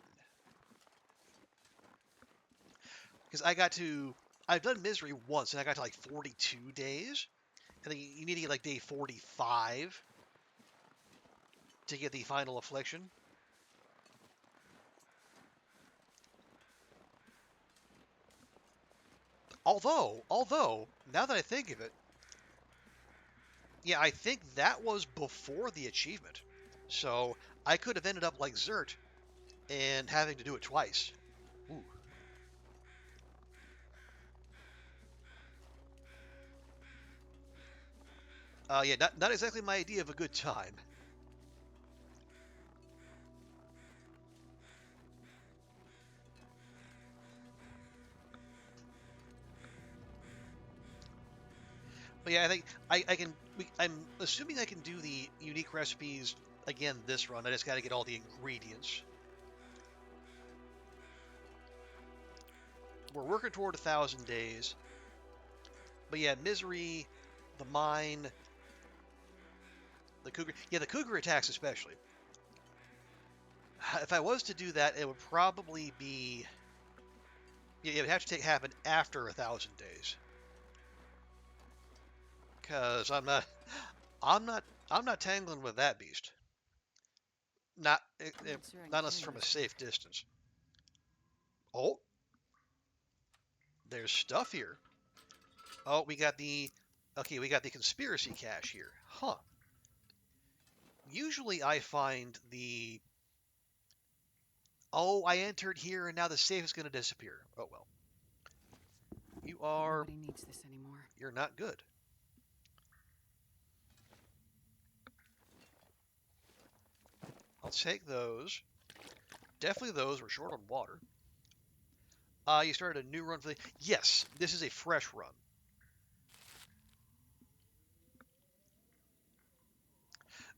Because I've done Misery once and I got to like 42 days. I think you need to get like day 45 to get the final affliction. Although, now that I think of it, yeah, I think that was before the achievement. So I could have ended up like Zert and having to do it twice. Ooh. Yeah, not exactly my idea of a good time. But yeah, I think I can. I'm assuming I can do the unique recipes again this run. I just got to get all the ingredients. We're working toward 1,000 days. But yeah, Misery, the Mine, the Cougar. Yeah, the Cougar attacks especially. If I was to do that, it would probably be. Yeah, it would have to happen after 1,000 days. Because I'm not, I'm not tangling with that beast. Not, Not sure I can not unless carry from a this safe distance. Oh, there's stuff here. Oh, okay, we got the conspiracy cache here. Huh. Usually I find oh, I entered here and now the safe is going to disappear. Oh, well. Nobody needs this anymore. You're not good. I'll take those. Definitely those. We're short on water. You started a new run for the... Yes, this is a fresh run.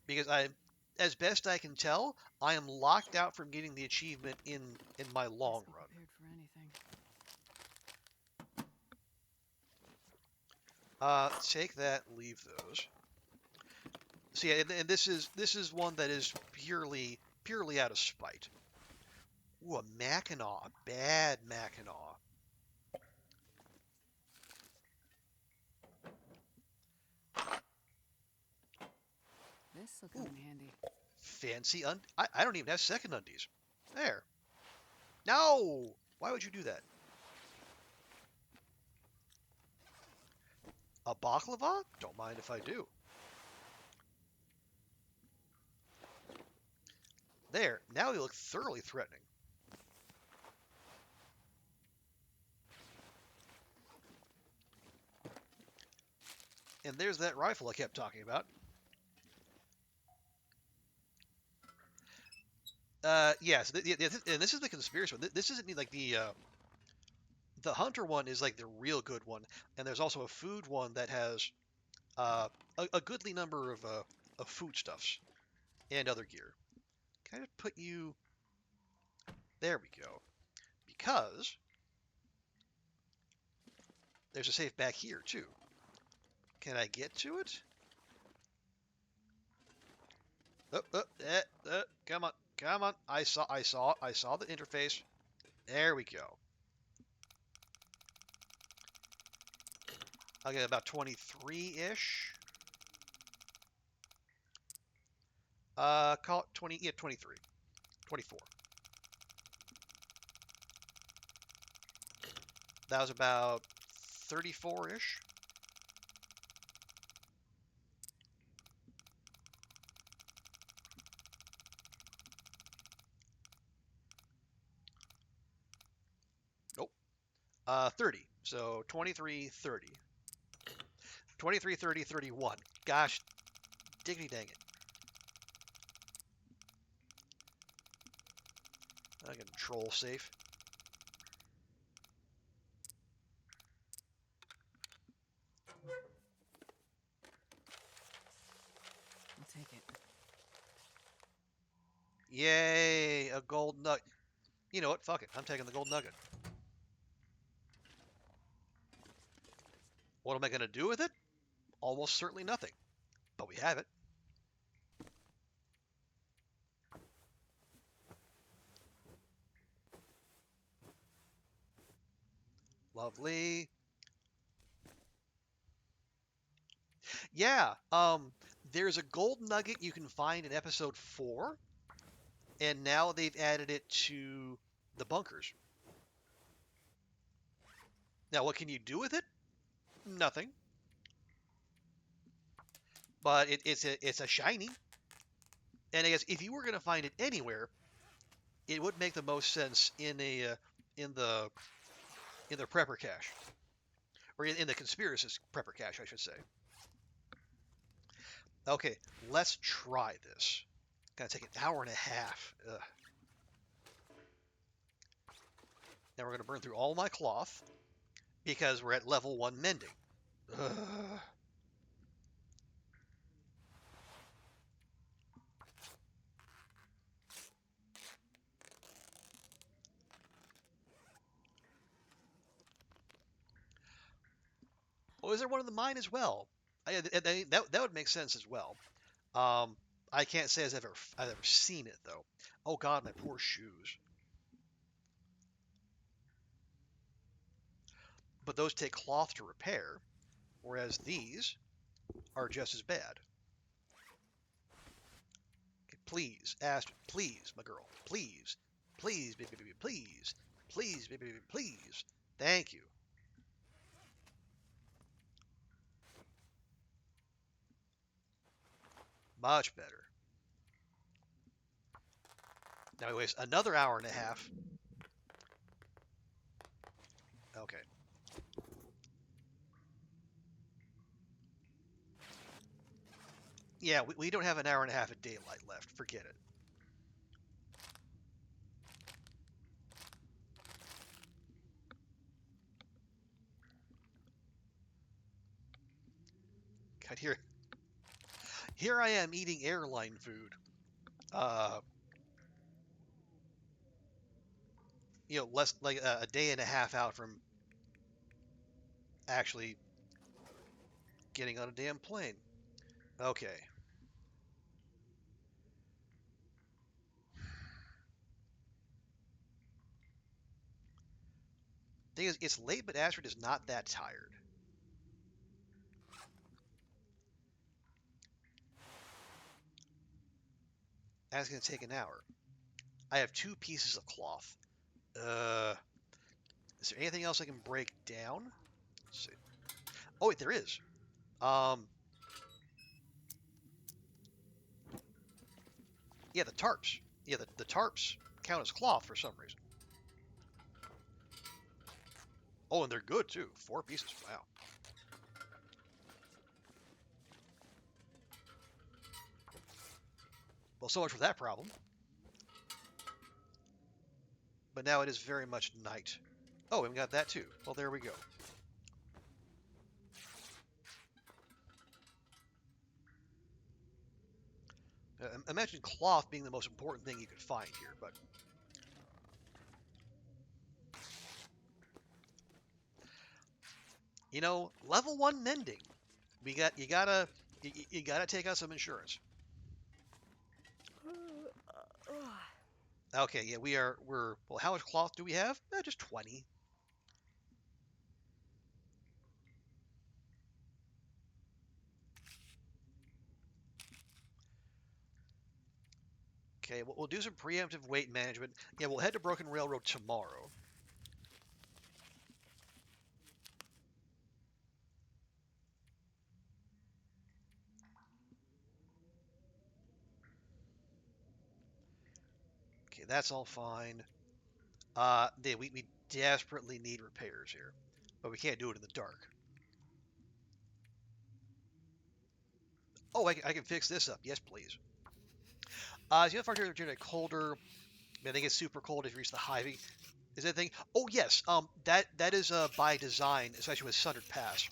Because as best I can tell, I am locked out from getting the achievement in my long Guess I'm run. prepared for anything. Take that, leave those. See, and this is one that is purely out of spite. Ooh, a Mackinaw, bad Mackinaw. This'll come in handy. Fancy I don't even have second undies. There. No! Why would you do that? A baklava? Don't mind if I do. There, now they look thoroughly threatening. And there's that rifle I kept talking about. Yes, and this is the conspiracy one. This isn't like the hunter one is like the real good one, and there's also a food one that has a goodly number of foodstuffs and other gear. Can I just put you? There we go. Because there's a safe back here too. Can I get to it? Come on, come on. I saw the interface. There we go. I'll get about 23-ish. Call it 20, yeah, 23, 24. That was about 34-ish. Nope. 30. So 23, 30. 23, 30, 31. Gosh, diggity dang it. I can control safe. I'll take it. Yay, a gold nugget. You know what? Fuck it. I'm taking the gold nugget. What am I going to do with it? Almost certainly nothing. But we have it. Lovely. Yeah, there's a gold nugget you can find in episode 4, and now they've added it to the bunkers. Now, what can you do with it? Nothing. But it's a shiny. And I guess if you were going to find it anywhere, it would make the most sense in in the prepper cache, or in the conspiracist prepper cache, I should say. Okay, let's try this. Gonna take an hour and a half. Ugh. Now we're gonna burn through all my cloth because we're at level 1 mending. Ugh. Oh, is there one in the mine as well? That would make sense as well. I can't say I've ever seen it though. Oh God, my poor shoes. But those take cloth to repair, whereas these are just as bad. Okay, please, Astrid, please, my girl, please, please, baby, baby, please, please, baby, baby, please. Thank you. Much better. Now we waste another hour and a half. Okay. Yeah, we don't have an hour and a half of daylight left. Forget it. God, here I am eating airline food. Uh, less like a day and a half out from actually getting on a damn plane. Okay. Thing is, it's late, but Astrid is not that tired. And it's going to take an hour. I have 2 pieces of cloth. Is there anything else I can break down? Let's see. Oh, wait, there is. Um, yeah, the tarps. Yeah, the tarps count as cloth for some reason. Oh, and they're good too. 4 pieces. Wow. Well, so much for that problem. But now it is very much night. Oh, and we got that too. Well, there we go. Imagine cloth being the most important thing you could find here, but you know, level 1 mending. You gotta take out some insurance. Okay, yeah, we're well. How much cloth do we have? Just 20. Okay, we'll do some preemptive weight management. Yeah, we'll head to Broken Railroad tomorrow. Okay, that's all fine. We desperately need repairs here, but we can't do it in the dark. Oh, I can fix this up. Yes, please. The other factor generate colder. I think it's super cold if you reach the high. Is that thing? Oh yes. That is by design, especially with Sundered Pass.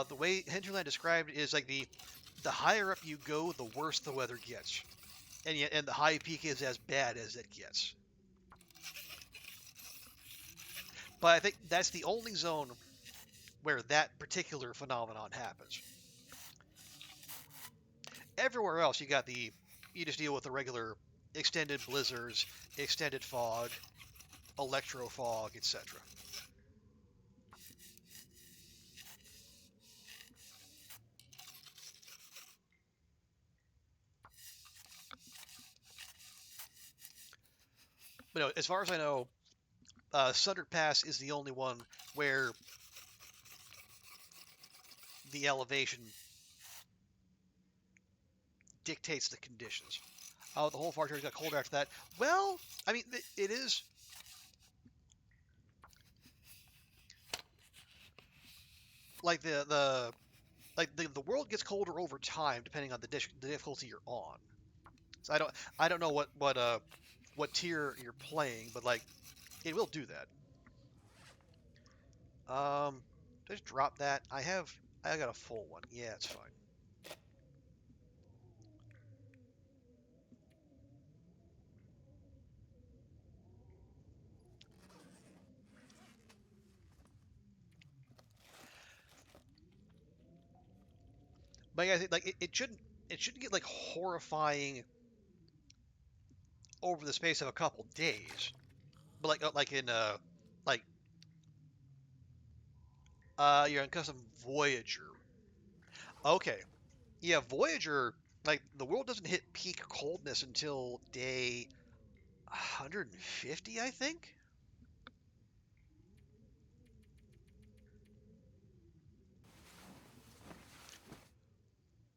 The way Hinterland described it is like the higher up you go, the worse the weather gets, and the high peak is as bad as it gets. But I think that's the only zone where that particular phenomenon happens. Everywhere else, you just deal with the regular extended blizzards, extended fog, electro fog, etc. But no, as far as I know, Sundered Pass is the only one where the elevation dictates the conditions. Oh, the whole far got colder after that. Well, I mean, it is like the world gets colder over time depending on the difficulty you're on. So I don't know what tier you're playing, but like it will do that. Just drop that. I got a full one. Yeah, it's fine. But yeah, I think like it shouldn't get like horrifying over the space of a couple days. But like in like you're in custom Voyager. Okay. Yeah, Voyager, like the world doesn't hit peak coldness until day 150, I think.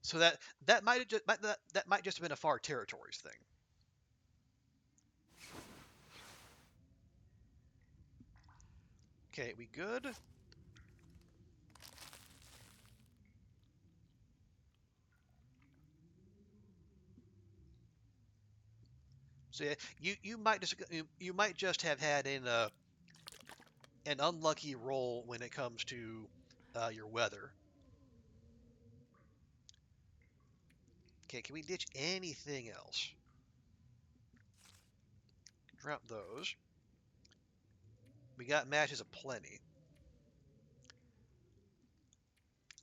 So that might have just that might just have been a far territories thing. Okay, we good? So yeah, you might just have had an unlucky roll when it comes to your weather. Okay, can we ditch anything else? Drop those. We got matches aplenty.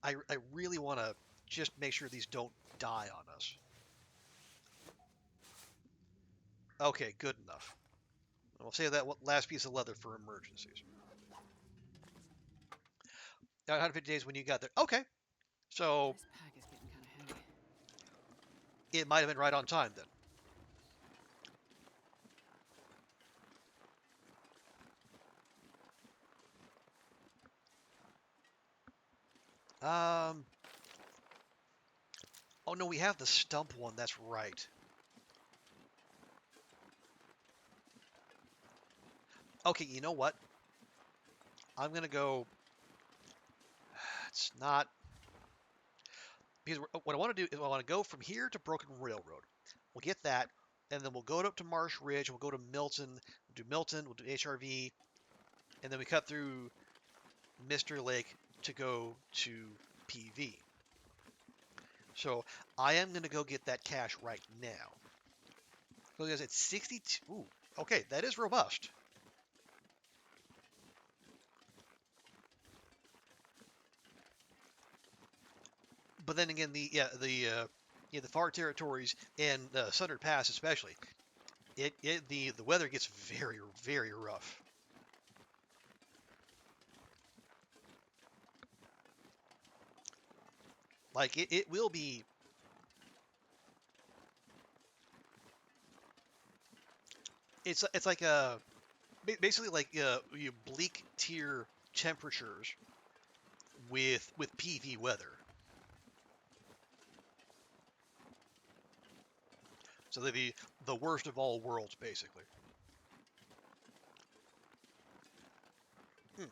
I really want to just make sure these don't die on us. Okay, good enough. We'll save that last piece of leather for emergencies. 150 days when you got there. Okay, so This pack is getting kind of heavy. it might have been right on time then. Um. Oh no, we have the stump one. That's right. Okay, you know what? I'm gonna go. It's not because what I want to do is I want to go from here to Broken Railroad. We'll get that, and then we'll go up to Marsh Ridge. We'll go to Milton. We'll do Milton. We'll do HRV, and then we cut through Mr. Lake to go to PV. So I am gonna go get that cash right now. Because it's 62. Ooh, okay, that is robust. But then again, the far territories and Sundered Pass especially, the weather gets very rough. Like it will be. It's like basically like you bleak tier temperatures with PV weather. So they'd be the worst of all worlds basically.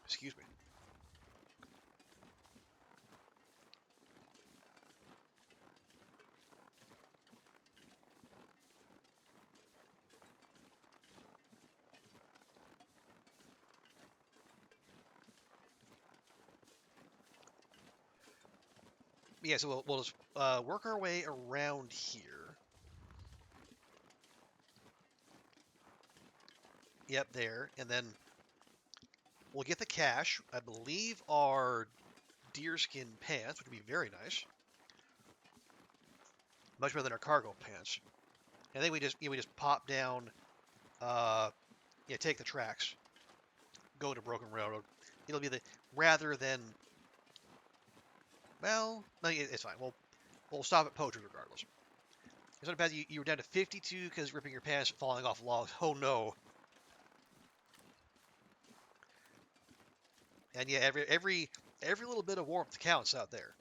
Excuse me. Yeah, so we'll just work our way around here. Yep, there, and then we'll get the cash. I believe our deerskin pants, which would be very nice, much better than our cargo pants. And I think we just pop down, take the tracks, go to Broken Railroad. It'll be the rather than well, no, it's fine. We'll stop at Poachers regardless. So in the past, you were down to 52 because ripping your pants and falling off logs. Oh no! And yeah, every little bit of warmth counts out there.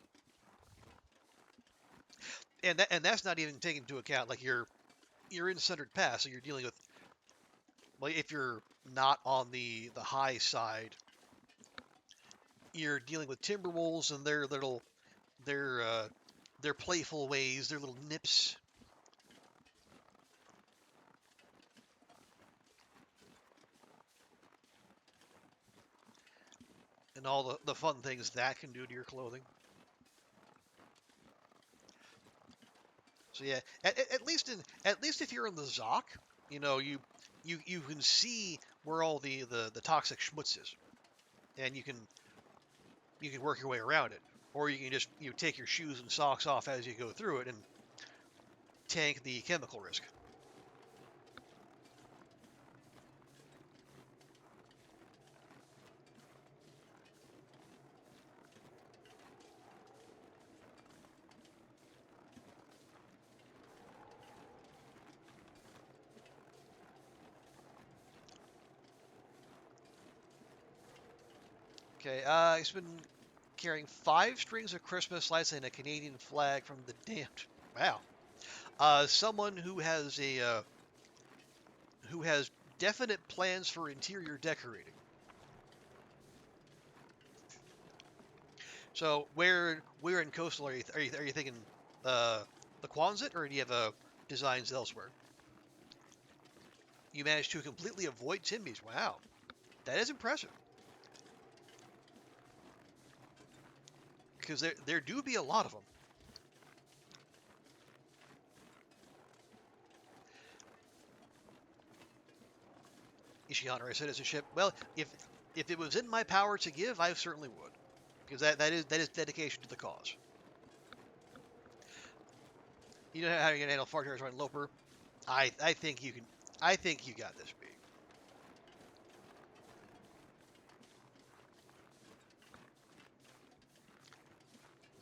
And that's not even taking into account like you're in Sundered Pass, so you're dealing with like if you're not on the high side, you're dealing with timber wolves and their their playful ways, their little nips. And all the fun things that can do to your clothing. So yeah, at least if you're in the Zoc, you know you can see where all the toxic schmutz is, and you can work your way around it, or you can just take your shoes and socks off as you go through it and tank the chemical risk. Okay, it's been carrying 5 strings of Christmas lights and a Canadian flag from the damned. Wow. Someone who has definite plans for interior decorating. So where in coastal are you thinking the Quonset, or do you have designs elsewhere? You managed to completely avoid Timbies. Wow, that is impressive. Because there do be a lot of them. Ishiana or citizenship. Well, if it was in my power to give, I certainly would, because that is dedication to the cause. You know how you're gonna handle far territory Loper. I think you can. I think you got this, B.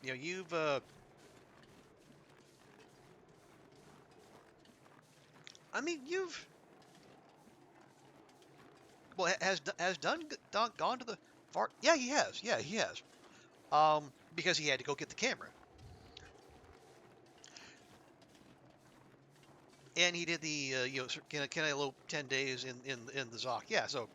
You know you've. I mean you've. Well, has done gone to the far? Yeah, he has. Yeah, he has. because he had to go get the camera. And he did the, can I elope 10 days in the Zoc? Yeah, so.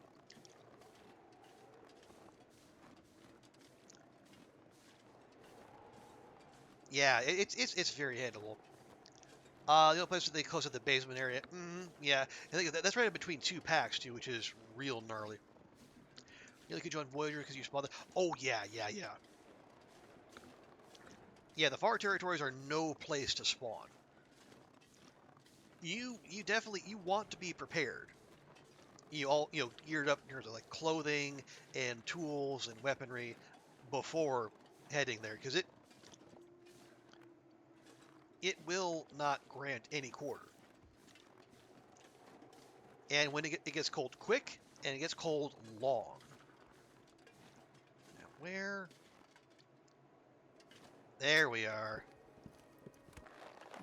Yeah, it's very handleable. The only place that they close at the basement area. Yeah, I think that's right in between two packs too, which is real gnarly. You could join Voyager because you spawned. Oh yeah. Yeah, the far territories are no place to spawn. You definitely you want to be prepared. Geared up in terms of like clothing and tools and weaponry before heading there, because it will not grant any quarter. And when it gets cold quick, and it gets cold long. Now where? There we are.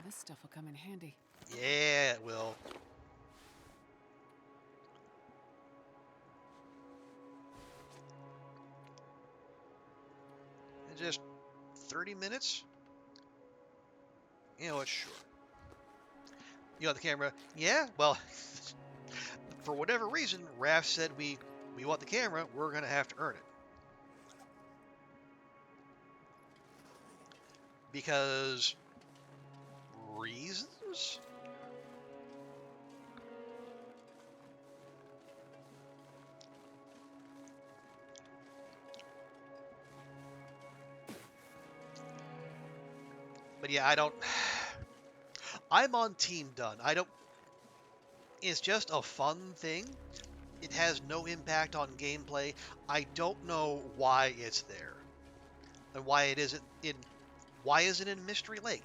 This stuff will come in handy. Yeah, it will. In just 30 minutes? You know what? Sure. You got the camera? Yeah, well, for whatever reason, Raph said we want the camera, we're going to have to earn it. Because reasons? But yeah, I'm on Team Done. It's just a fun thing. It has no impact on gameplay. I don't know why it's there. And why isn't in Mystery Lake?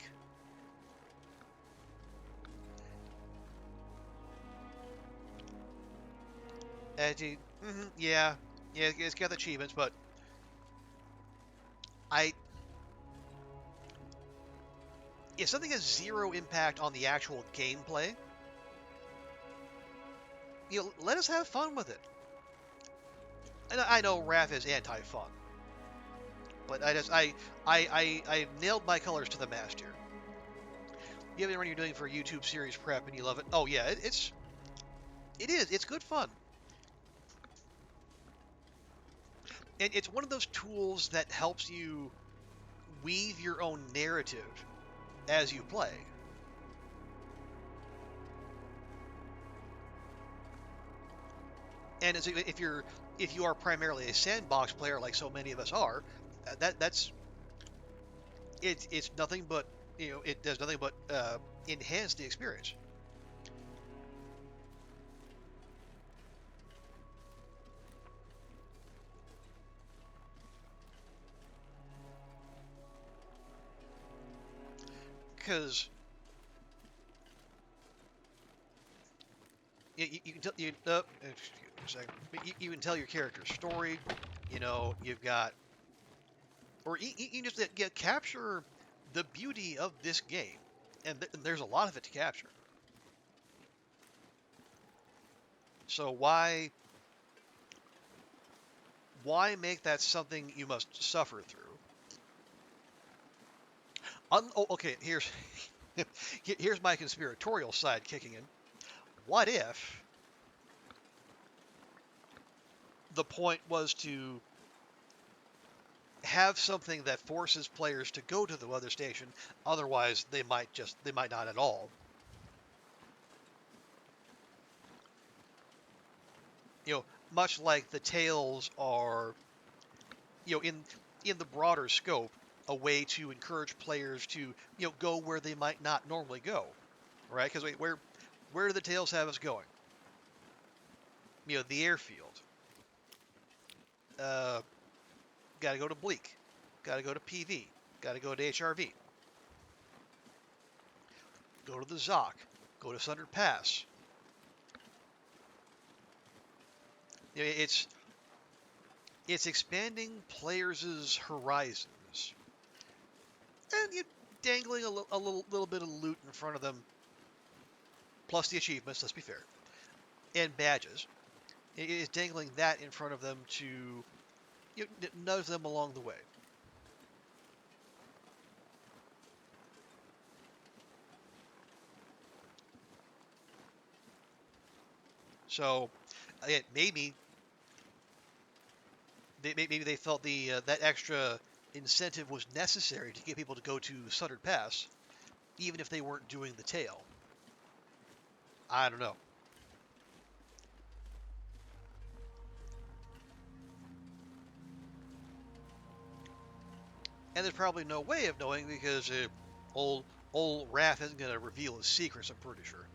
Yeah, it's got the achievements, but I if something has zero impact on the actual gameplay, let us have fun with it. And I know Raph is anti-fun, but I nailed my colors to the mast here. You have anyone you're doing for a YouTube series prep and you love it? Oh yeah, it's good fun. And it's one of those tools that helps you weave your own narrative as you play. And if you are primarily a sandbox player like so many of us are, it's nothing but it does nothing but enhance the experience. Because you can tell you can tell your character's story. You've got, or you just capture the beauty of this game, and there's a lot of it to capture. So why make that something you must suffer through? Okay, here's my conspiratorial side kicking in. What if the point was to have something that forces players to go to the weather station, otherwise they might not at all. Much like the tails are, in the broader scope, a way to encourage players to, go where they might not normally go, right? Because where do the tails have us going? The airfield. Got to go to Bleak. Got to go to PV. Got to go to HRV. Go to the Zoc. Go to Sundered Pass. It's expanding players' horizons, and you dangling a little bit of loot in front of them, plus the achievements. Let's be fair, and badges. It is dangling that in front of them to nudge them along the way. So maybe they felt that extra incentive was necessary to get people to go to Suttered Pass, even if they weren't doing the tail. I don't know. And there's probably no way of knowing because old Raph isn't going to reveal his secrets, I'm pretty sure.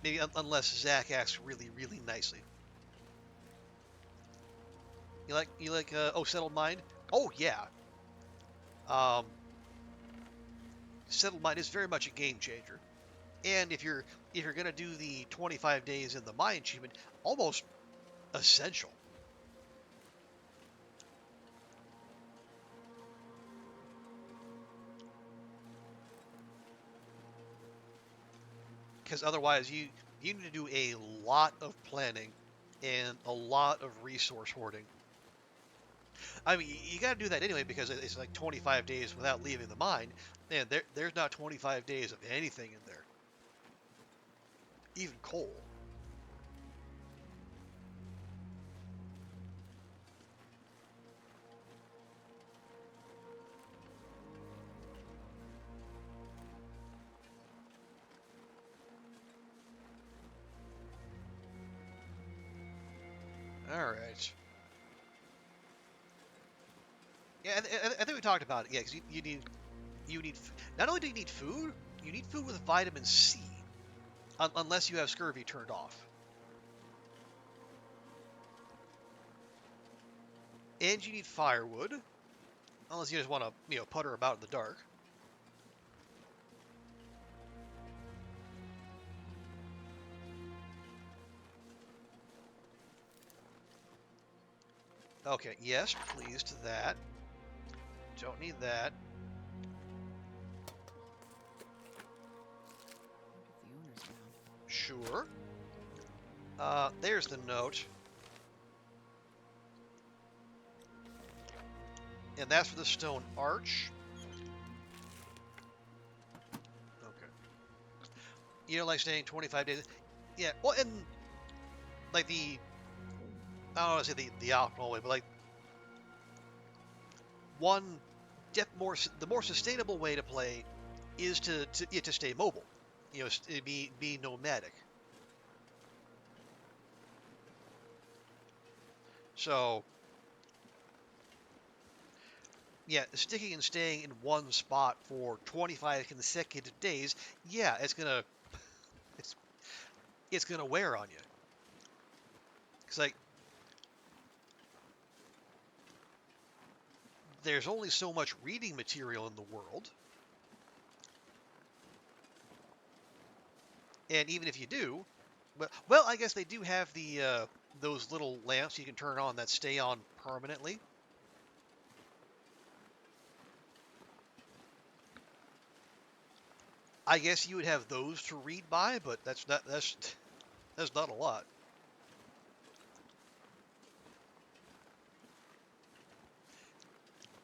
Maybe unless Zach asks really, really nicely. You like Settled Mind? Oh yeah. Um, Settled Mind is very much a game changer. And if you're gonna do the 25 days in the mine achievement, almost essential. Because otherwise you need to do a lot of planning and a lot of resource hoarding. I mean, you got to do that anyway because it's like 25 days without leaving the mine, and there's not 25 days of anything in there, even coal. All right. Yeah, I think we talked about it. Yeah, because you need not only do you need food, you need food with vitamin C, unless you have scurvy turned off, and you need firewood, unless you just want to putter about in the dark. Okay, yes, please to that. Don't need that. What if the owner's around? Sure. There's the note. And that's for the stone arch. Okay. Like staying 25 days. Yeah, well, and like I don't want to say the optimal way, but like one the more sustainable way to play is to stay mobile. Be nomadic. So yeah, sticking and staying in one spot for 25 consecutive days, yeah, it's it's gonna wear on you. It's like there's only so much reading material in the world, and even if you do, well, I guess they do have the those little lamps you can turn on that stay on permanently. I guess you would have those to read by, but that's not a lot.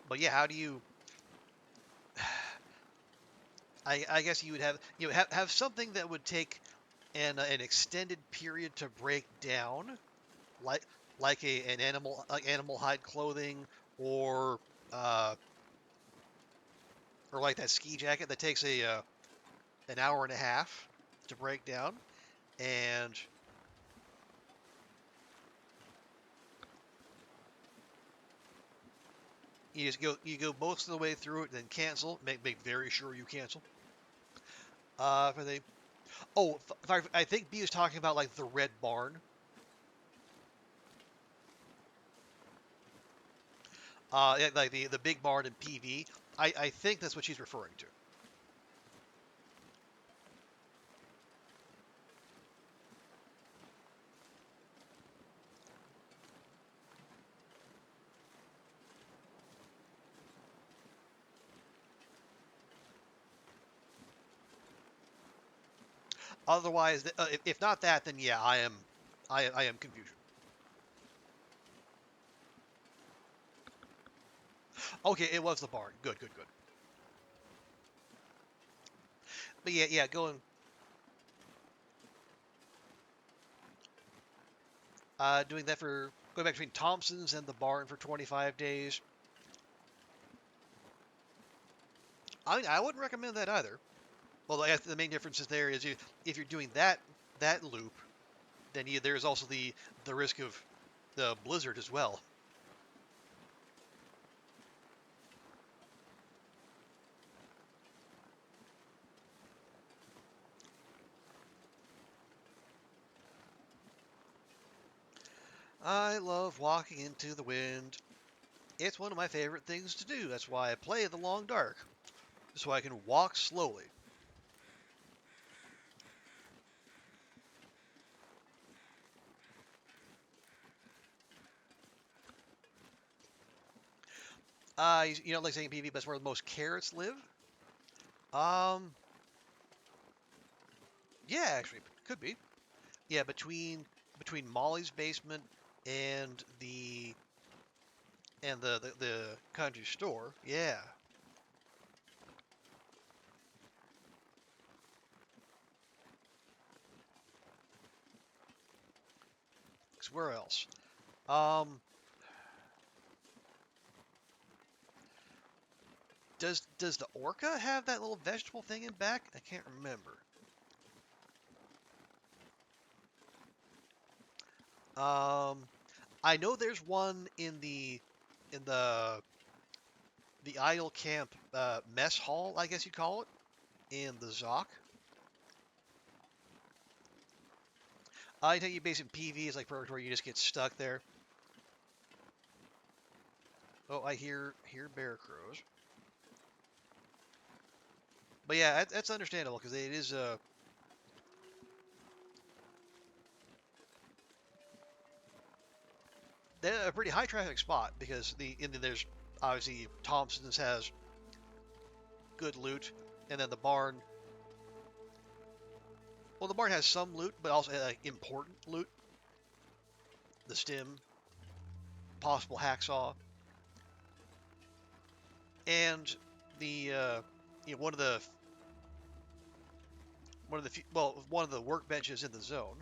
But yeah, how do you? I guess you would have something that would take an extended period to break down, like an animal hide clothing, or uh, or like that ski jacket that takes an hour and a half to break down, and you go most of the way through it, then cancel. Make very sure you cancel. For the Oh, I think B is talking about like the red barn. Yeah, like the big barn in PV. I think that's what she's referring to. Otherwise, if not that, then yeah, I am confusion. Okay, it was the barn. Good, good, good. But yeah, going. Doing that for going back between Thompson's and the barn for 25 days. I wouldn't recommend that either. Well, I guess the main difference is there is if you're doing that loop, then there's also the risk of the blizzard as well. I love walking into the wind. It's one of my favorite things to do. That's why I play the long dark, so I can walk slowly. You know, like saying PV, but that's where the most carrots live. Um, yeah, actually, could be. Yeah, between Molly's basement and the country store. Yeah. 'Cause where else? Um, does the orca have that little vegetable thing in back? I can't remember. I know there's one in the idle camp mess hall, I guess you call it, in the Zoc. I think you basically PV is like purgatory. You just get stuck there. Oh, I hear bear crows. But yeah, that's understandable because it is a pretty high traffic spot because there's obviously Thompson's has good loot, and then the barn. Well, the barn has some loot, but also important loot. The stim, possible hacksaw, and the one of the workbenches in the zone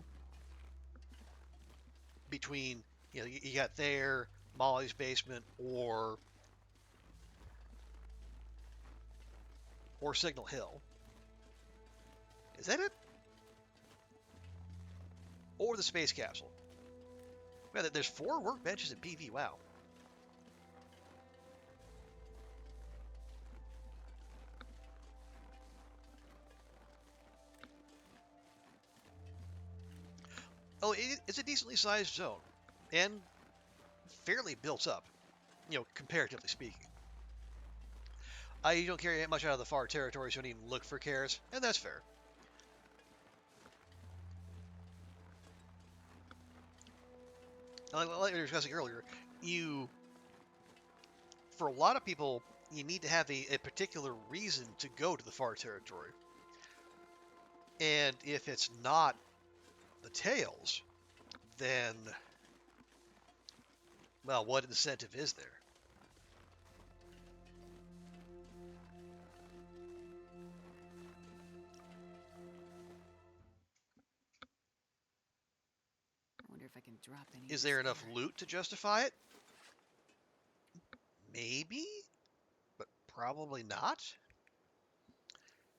between you got there, Molly's basement, or Signal Hill. Is that it? Or the space capsule. Man, there's 4 workbenches in PV. Wow. Oh, it's a decently sized zone, and fairly built up, comparatively speaking. You don't carry that much out of the far territory, so you don't even look for cares, and that's fair. Like we were discussing earlier, for a lot of people, you need to have a particular reason to go to the far territory. And if it's not the tails, then, well, what incentive is there? I wonder if I can drop any. Is of there this enough there. loot to justify it? Maybe, but probably not.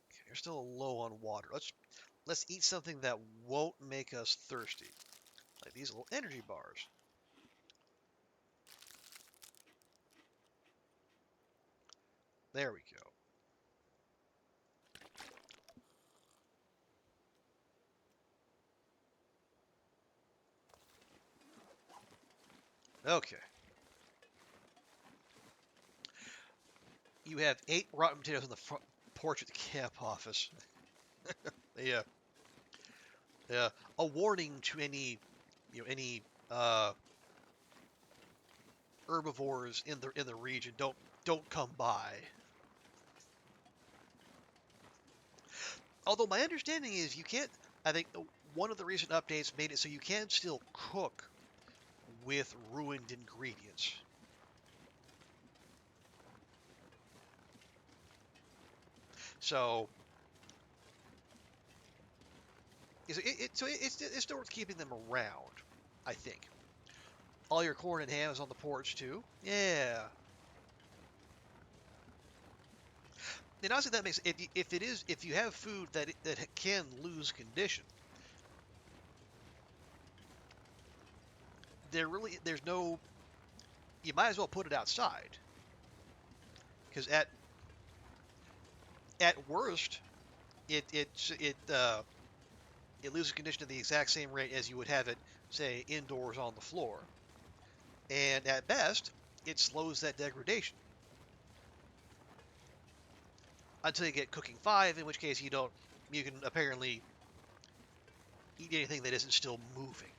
Okay, you're still low on water. Let's eat something that won't make us thirsty, like these little energy bars. There we go. Okay. You have 8 rotten potatoes on the front porch at the camp office. Yeah. Yeah. A warning to any herbivores in the region. Don't come by. Although my understanding is you can't. I think one of the recent updates made it so you can still cook with ruined ingredients. So it's still worth keeping them around. I think. All your corn and ham is on the porch too. Yeah. And honestly, that makes if you have food that can lose condition, there's no, you might as well put it outside, because at worst it loses condition at the exact same rate as you would have it, say, indoors on the floor, and at best it slows that degradation until you get cooking 5, in which case you can apparently eat anything that isn't still moving.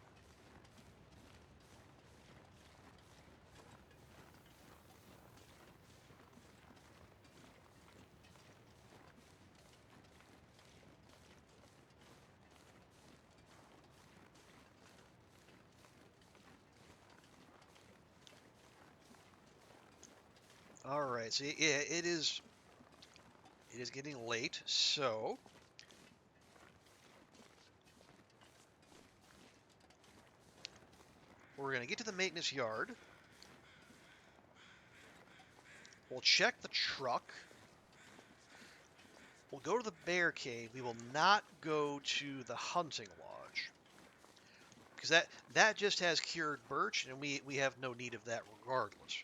All right, so yeah, it is getting late, so we're gonna get to the maintenance yard. We'll check the truck. We'll go to the bear cave. We will not go to the hunting lodge, because that just has cured birch, and we have no need of that regardless.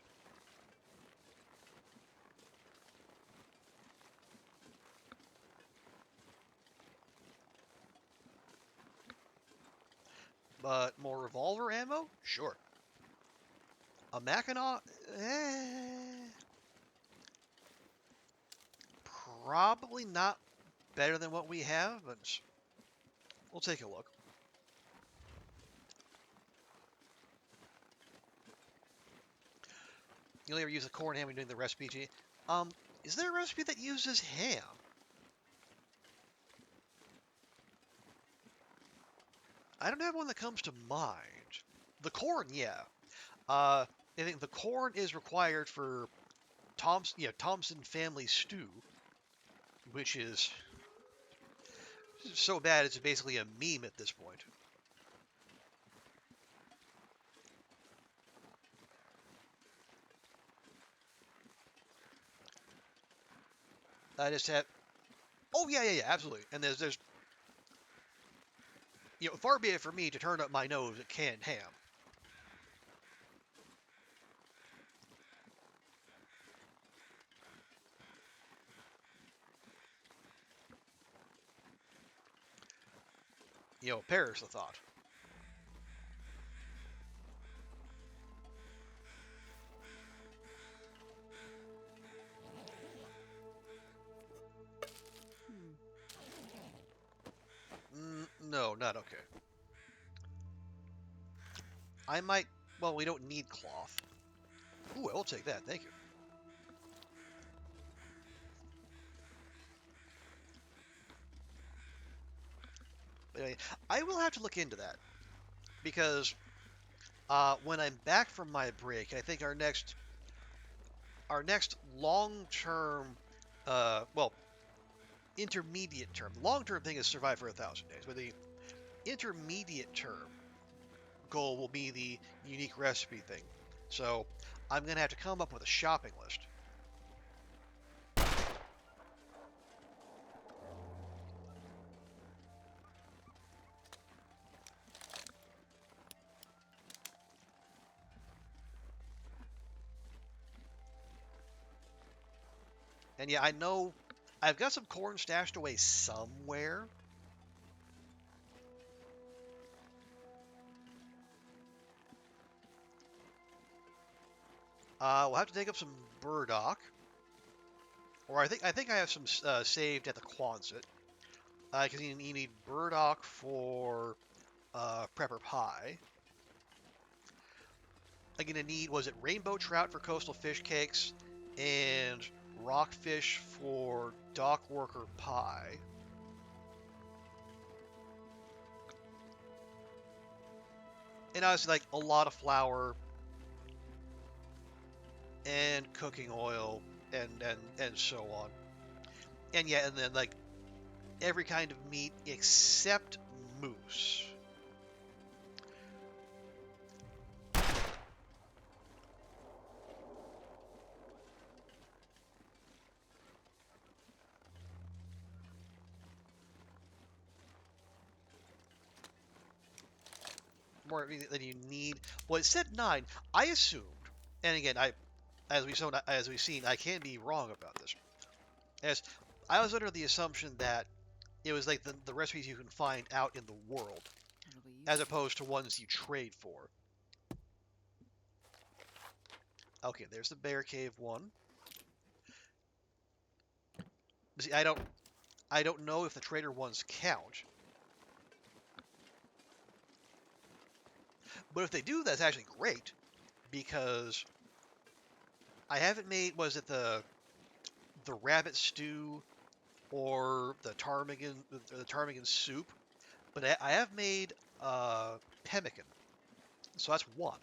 But more revolver ammo? Sure. A Mackinac? Probably not better than what we have, but we'll take a look. You only ever use the corn ham when doing the recipe, G. Is there a recipe that uses ham? I don't have one that comes to mind. The corn, yeah. I think the corn is required for Thompson family stew, which is so bad it's basically a meme at this point. I just have. Oh yeah, absolutely. And there's far be it for me to turn up my nose at canned ham. Perish the thought. No, not okay. I might. Well, we don't need cloth. Ooh, I'll take that. Thank you. But anyway, I will have to look into that, because when I'm back from my break, I think our next long-term, well, intermediate term. The long-term thing is survive for 1,000 days, but the intermediate term goal will be the unique recipe thing. So I'm gonna have to come up with a shopping list. And yeah, I know I've got some corn stashed away somewhere. We'll have to dig up some burdock, or I think I have some saved at the Quonset, because you need burdock for prepper pie. I'm gonna need, was it rainbow trout for coastal fish cakes, and rockfish for dock worker pie. And obviously, like, a lot of flour and cooking oil and so on. And yeah, and then like every kind of meat except moose. more than you need. Well, it said 9. I assumed, and again, as we've seen, I can be wrong about this. As I was under the assumption that it was like the recipes you can find out in the world, It'll be as useful. opposed to ones you trade for. Okay, there's the bear cave one. See, I don't know if the trader ones count. But if they do, that's actually great, because I haven't made, was it the rabbit stew or the ptarmigan soup, but I have made pemmican, so that's 1.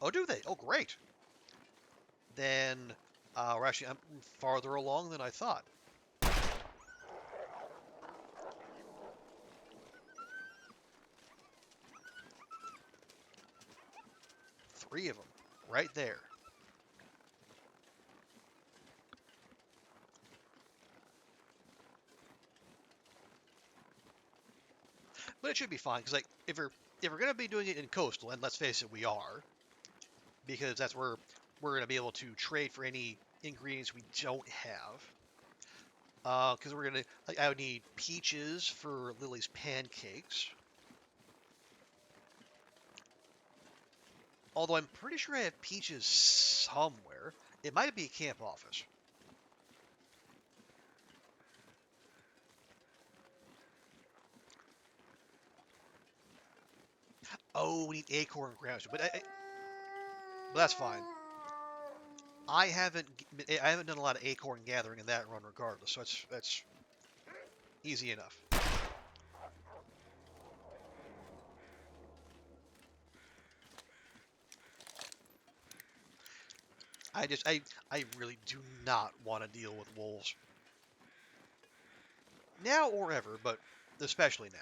Oh, do they? Oh, great. Then I'm farther along than I thought. 3 of them, right there. But it should be fine, because like if we're gonna be doing it in coastal, and let's face it, we are, because that's where we're gonna be able to trade for any ingredients we don't have. Because we're gonna, like, I would need peaches for Lily's pancakes. Although I'm pretty sure I have peaches somewhere. It might be a camp office. Oh, we need acorn grounds, but that's fine. I haven't done a lot of acorn gathering in that run, regardless. So that's easy enough. I really do not want to deal with wolves. Now or ever, but especially now.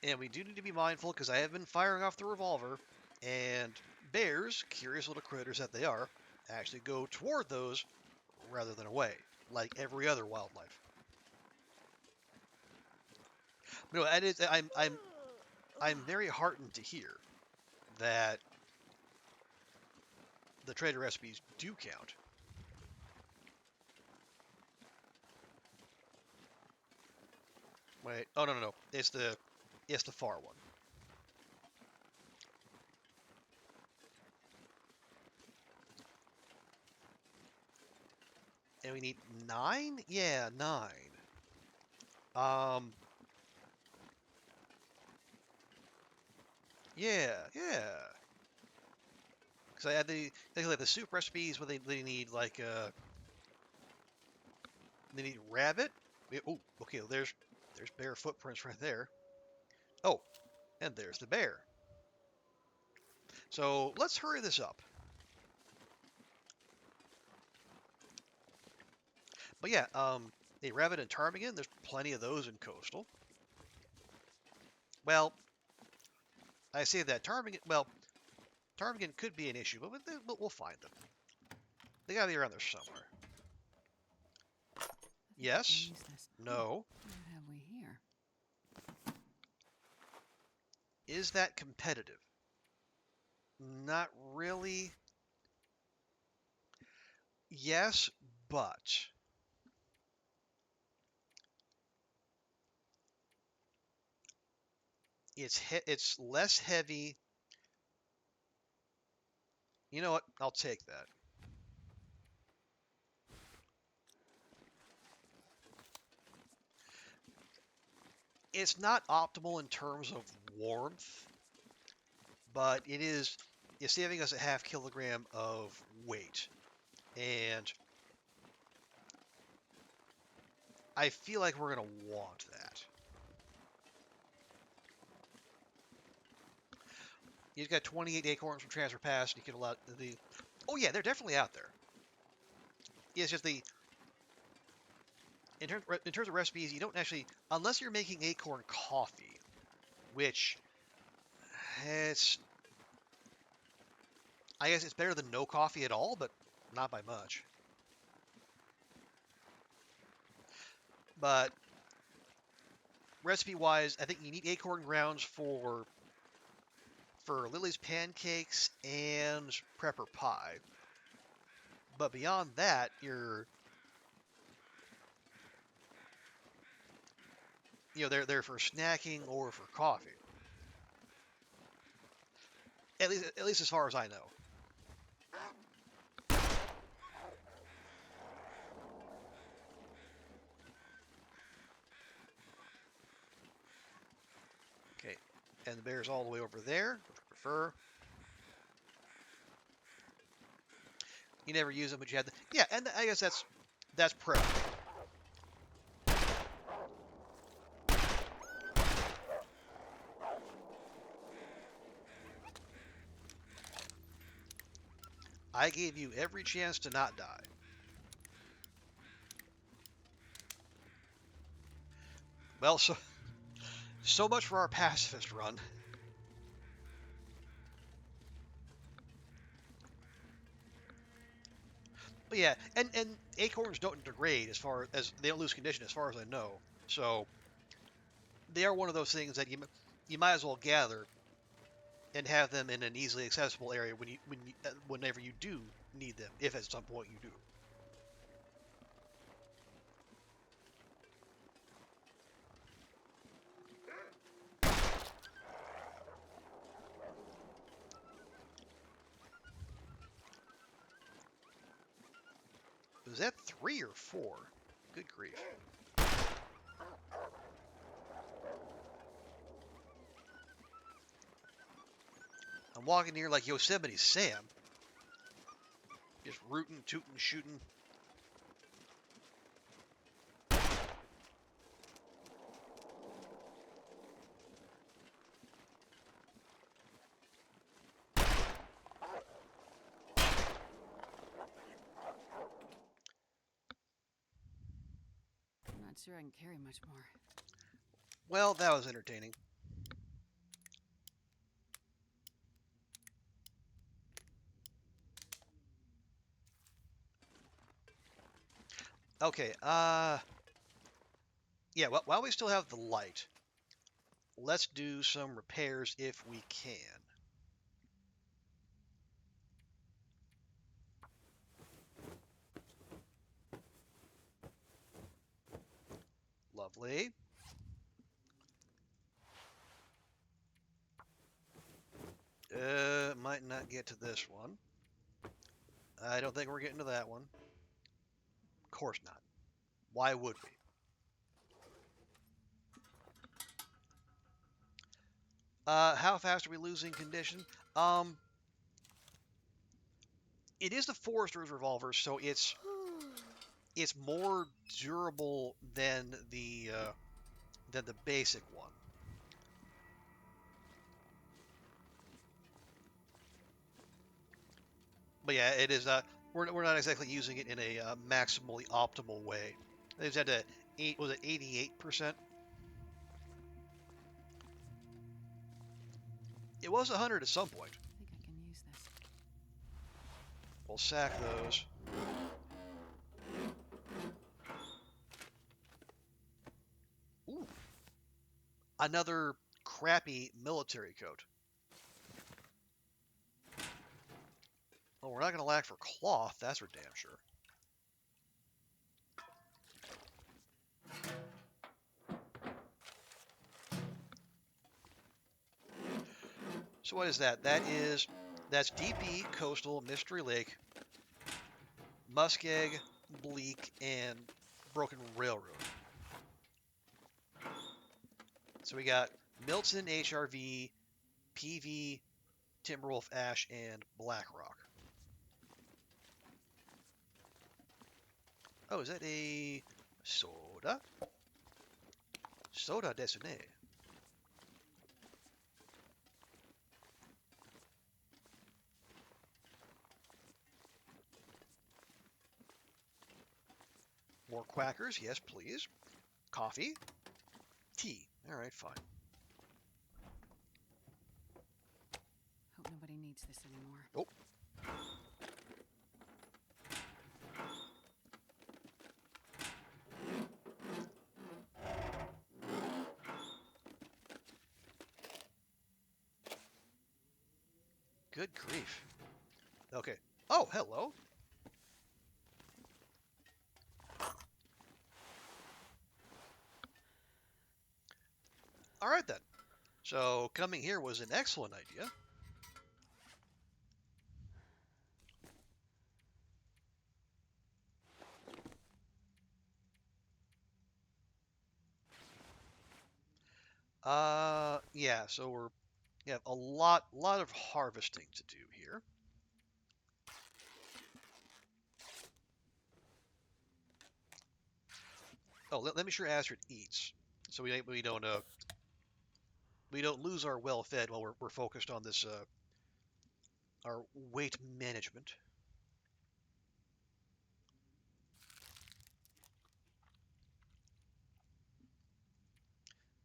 And we do need to be mindful, because I have been firing off the revolver, and bears, curious little critters that they are, actually go toward those rather than away, like every other wildlife. No, that is, I'm very heartened to hear that the trader recipes do count. Wait, oh no, it's the far one. And we need 9? Yeah, 9. Um, yeah. Because I had like the soup recipes where they need like they need rabbit. Oh, okay. There's bear footprints right there. Oh, and there's the bear. So let's hurry this up. But yeah, a rabbit and ptarmigan. There's plenty of those in coastal. Well, I say that ptarmigan. Well, ptarmigan could be an issue, but we'll find them. They gotta be around there somewhere. I think we Yes. can use this. No. What have we here? Is that competitive? Not really. Yes, but it's less heavy. You know what? I'll take that. It's not optimal in terms of warmth, but it's saving us a half kilogram of weight. And I feel like we're going to want that. You've got 28 acorns from Transfer Pass, and you can allow the... Oh yeah, they're definitely out there. Yeah, it's just in terms of recipes, you don't actually, unless you're making acorn coffee, which it's, I guess it's better than no coffee at all, but not by much. But recipe-wise, I think you need acorn grounds for Lily's pancakes and prepper pie. But beyond that, they're for snacking or for coffee. At least as far as I know. Okay, and the bear's all the way over there, which I prefer. You never use them, but you had yeah, and I guess that's pro. I gave you every chance to not die. Well, so much for our pacifist run. But yeah, and acorns don't degrade as far as they don't lose condition as far as I know. So they are one of those things that you might as well gather and have them in an easily accessible area whenever you do need them, if at some point you do. Was that 3 or 4? Good grief. I'm walking here like Yosemite Sam. Just rooting, tooting, shooting. I'm not sure I can carry much more. Well, that was entertaining. Okay, yeah, well, while we still have the light, let's do some repairs if we can. Lovely. Might not get to this one. I don't think we're getting to that one. Of course not. Why would we? How fast are we losing condition? It is the Forester's revolver, so it's more durable than the basic one. But yeah, it is. We're not exactly using it in a maximally optimal way. It's at was it 88%? It was 100 at some point. I think I can use this. We'll sack those. Ooh. Another crappy military coat. Well, we're not going to lack for cloth, that's for damn sure. So what is that? That's DP, Coastal, Mystery Lake, Muskeg, Bleak, and Broken Railroad. So we got Milton, HRV, PV, Timberwolf, Ash, and Blackrock. Oh, is that a soda? Soda Desune. More quackers, yes, please. Coffee. Tea. All right, fine. needs this anymore. Oh. Good grief. Okay. Oh, hello. All right then. So coming here was an excellent idea. Yeah, so we have a lot of harvesting to do here. Oh, let me sure Astrid eats, so we don't lose our well fed while we're focused on this our weight management.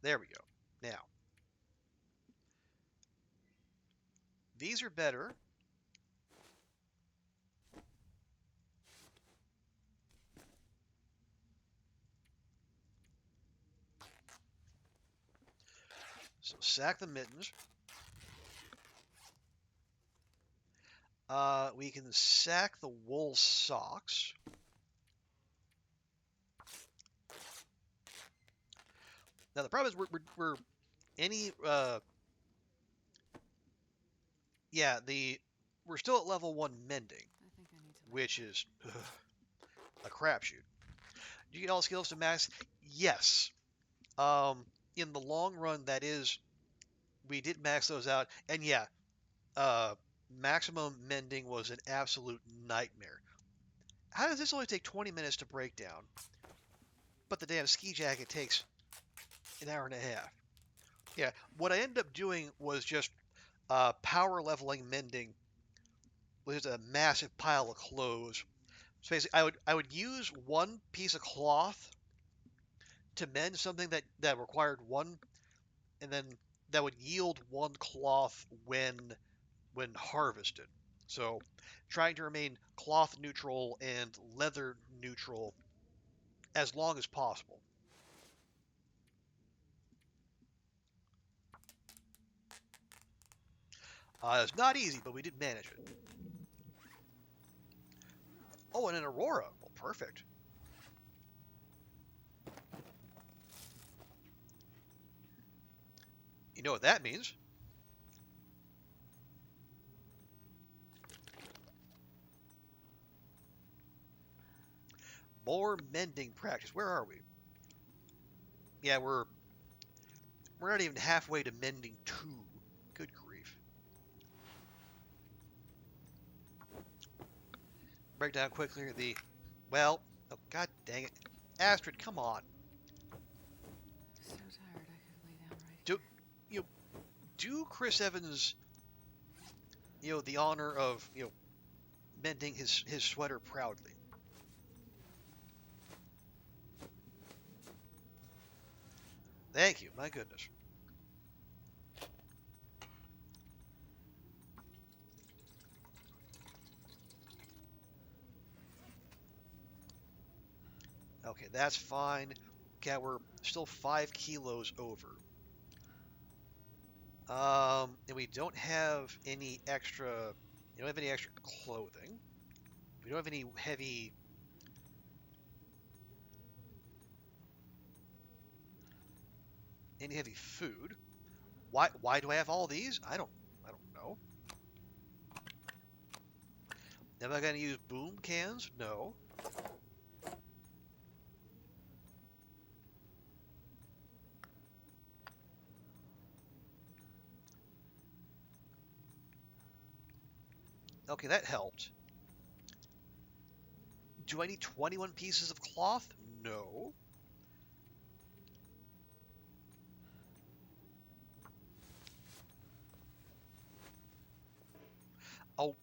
There we go. Now these are better. So sack the mittens. We can sack the wool socks. Now the problem is we're any yeah we're still at level 1 mending, I think I need to. which is a crapshoot. Do you get all skills to max? Yes. In the long run, that is, we did max those out, and yeah, uh, maximum mending was an absolute nightmare. How does this only take 20 minutes to break down, but the damn ski jacket takes an hour and a half? Yeah, what I ended up doing was just power leveling mending with a massive pile of clothes. So basically, I would use one piece of cloth to mend something that required one, and then that would yield one cloth when harvested. So trying to remain cloth neutral and leather neutral as long as possible. It's not easy, but we did manage it. Oh, and an aurora. Well, perfect. You know what that means? More mending practice. Where are we? Yeah, we're not even halfway to mending 2. Good grief. Break down quickly the well, oh god dang it. Astrid, come on. So tired I could lay down right Do here. you do Chris Evans the honor of, mending his sweater proudly. Thank you, my goodness. Okay, that's fine. Okay, we're still 5 kilos over. And we don't have any extra. We don't have any extra clothing. We don't have any heavy. Any heavy food. Why do I have all these? I don't know. Am I gonna use boom cans? No. Okay, that helped. Do I need 21 pieces of cloth? No. Oh.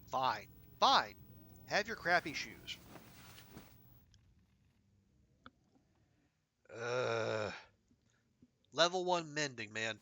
Fine. Fine. Have your crappy shoes. Level 1 mending, man.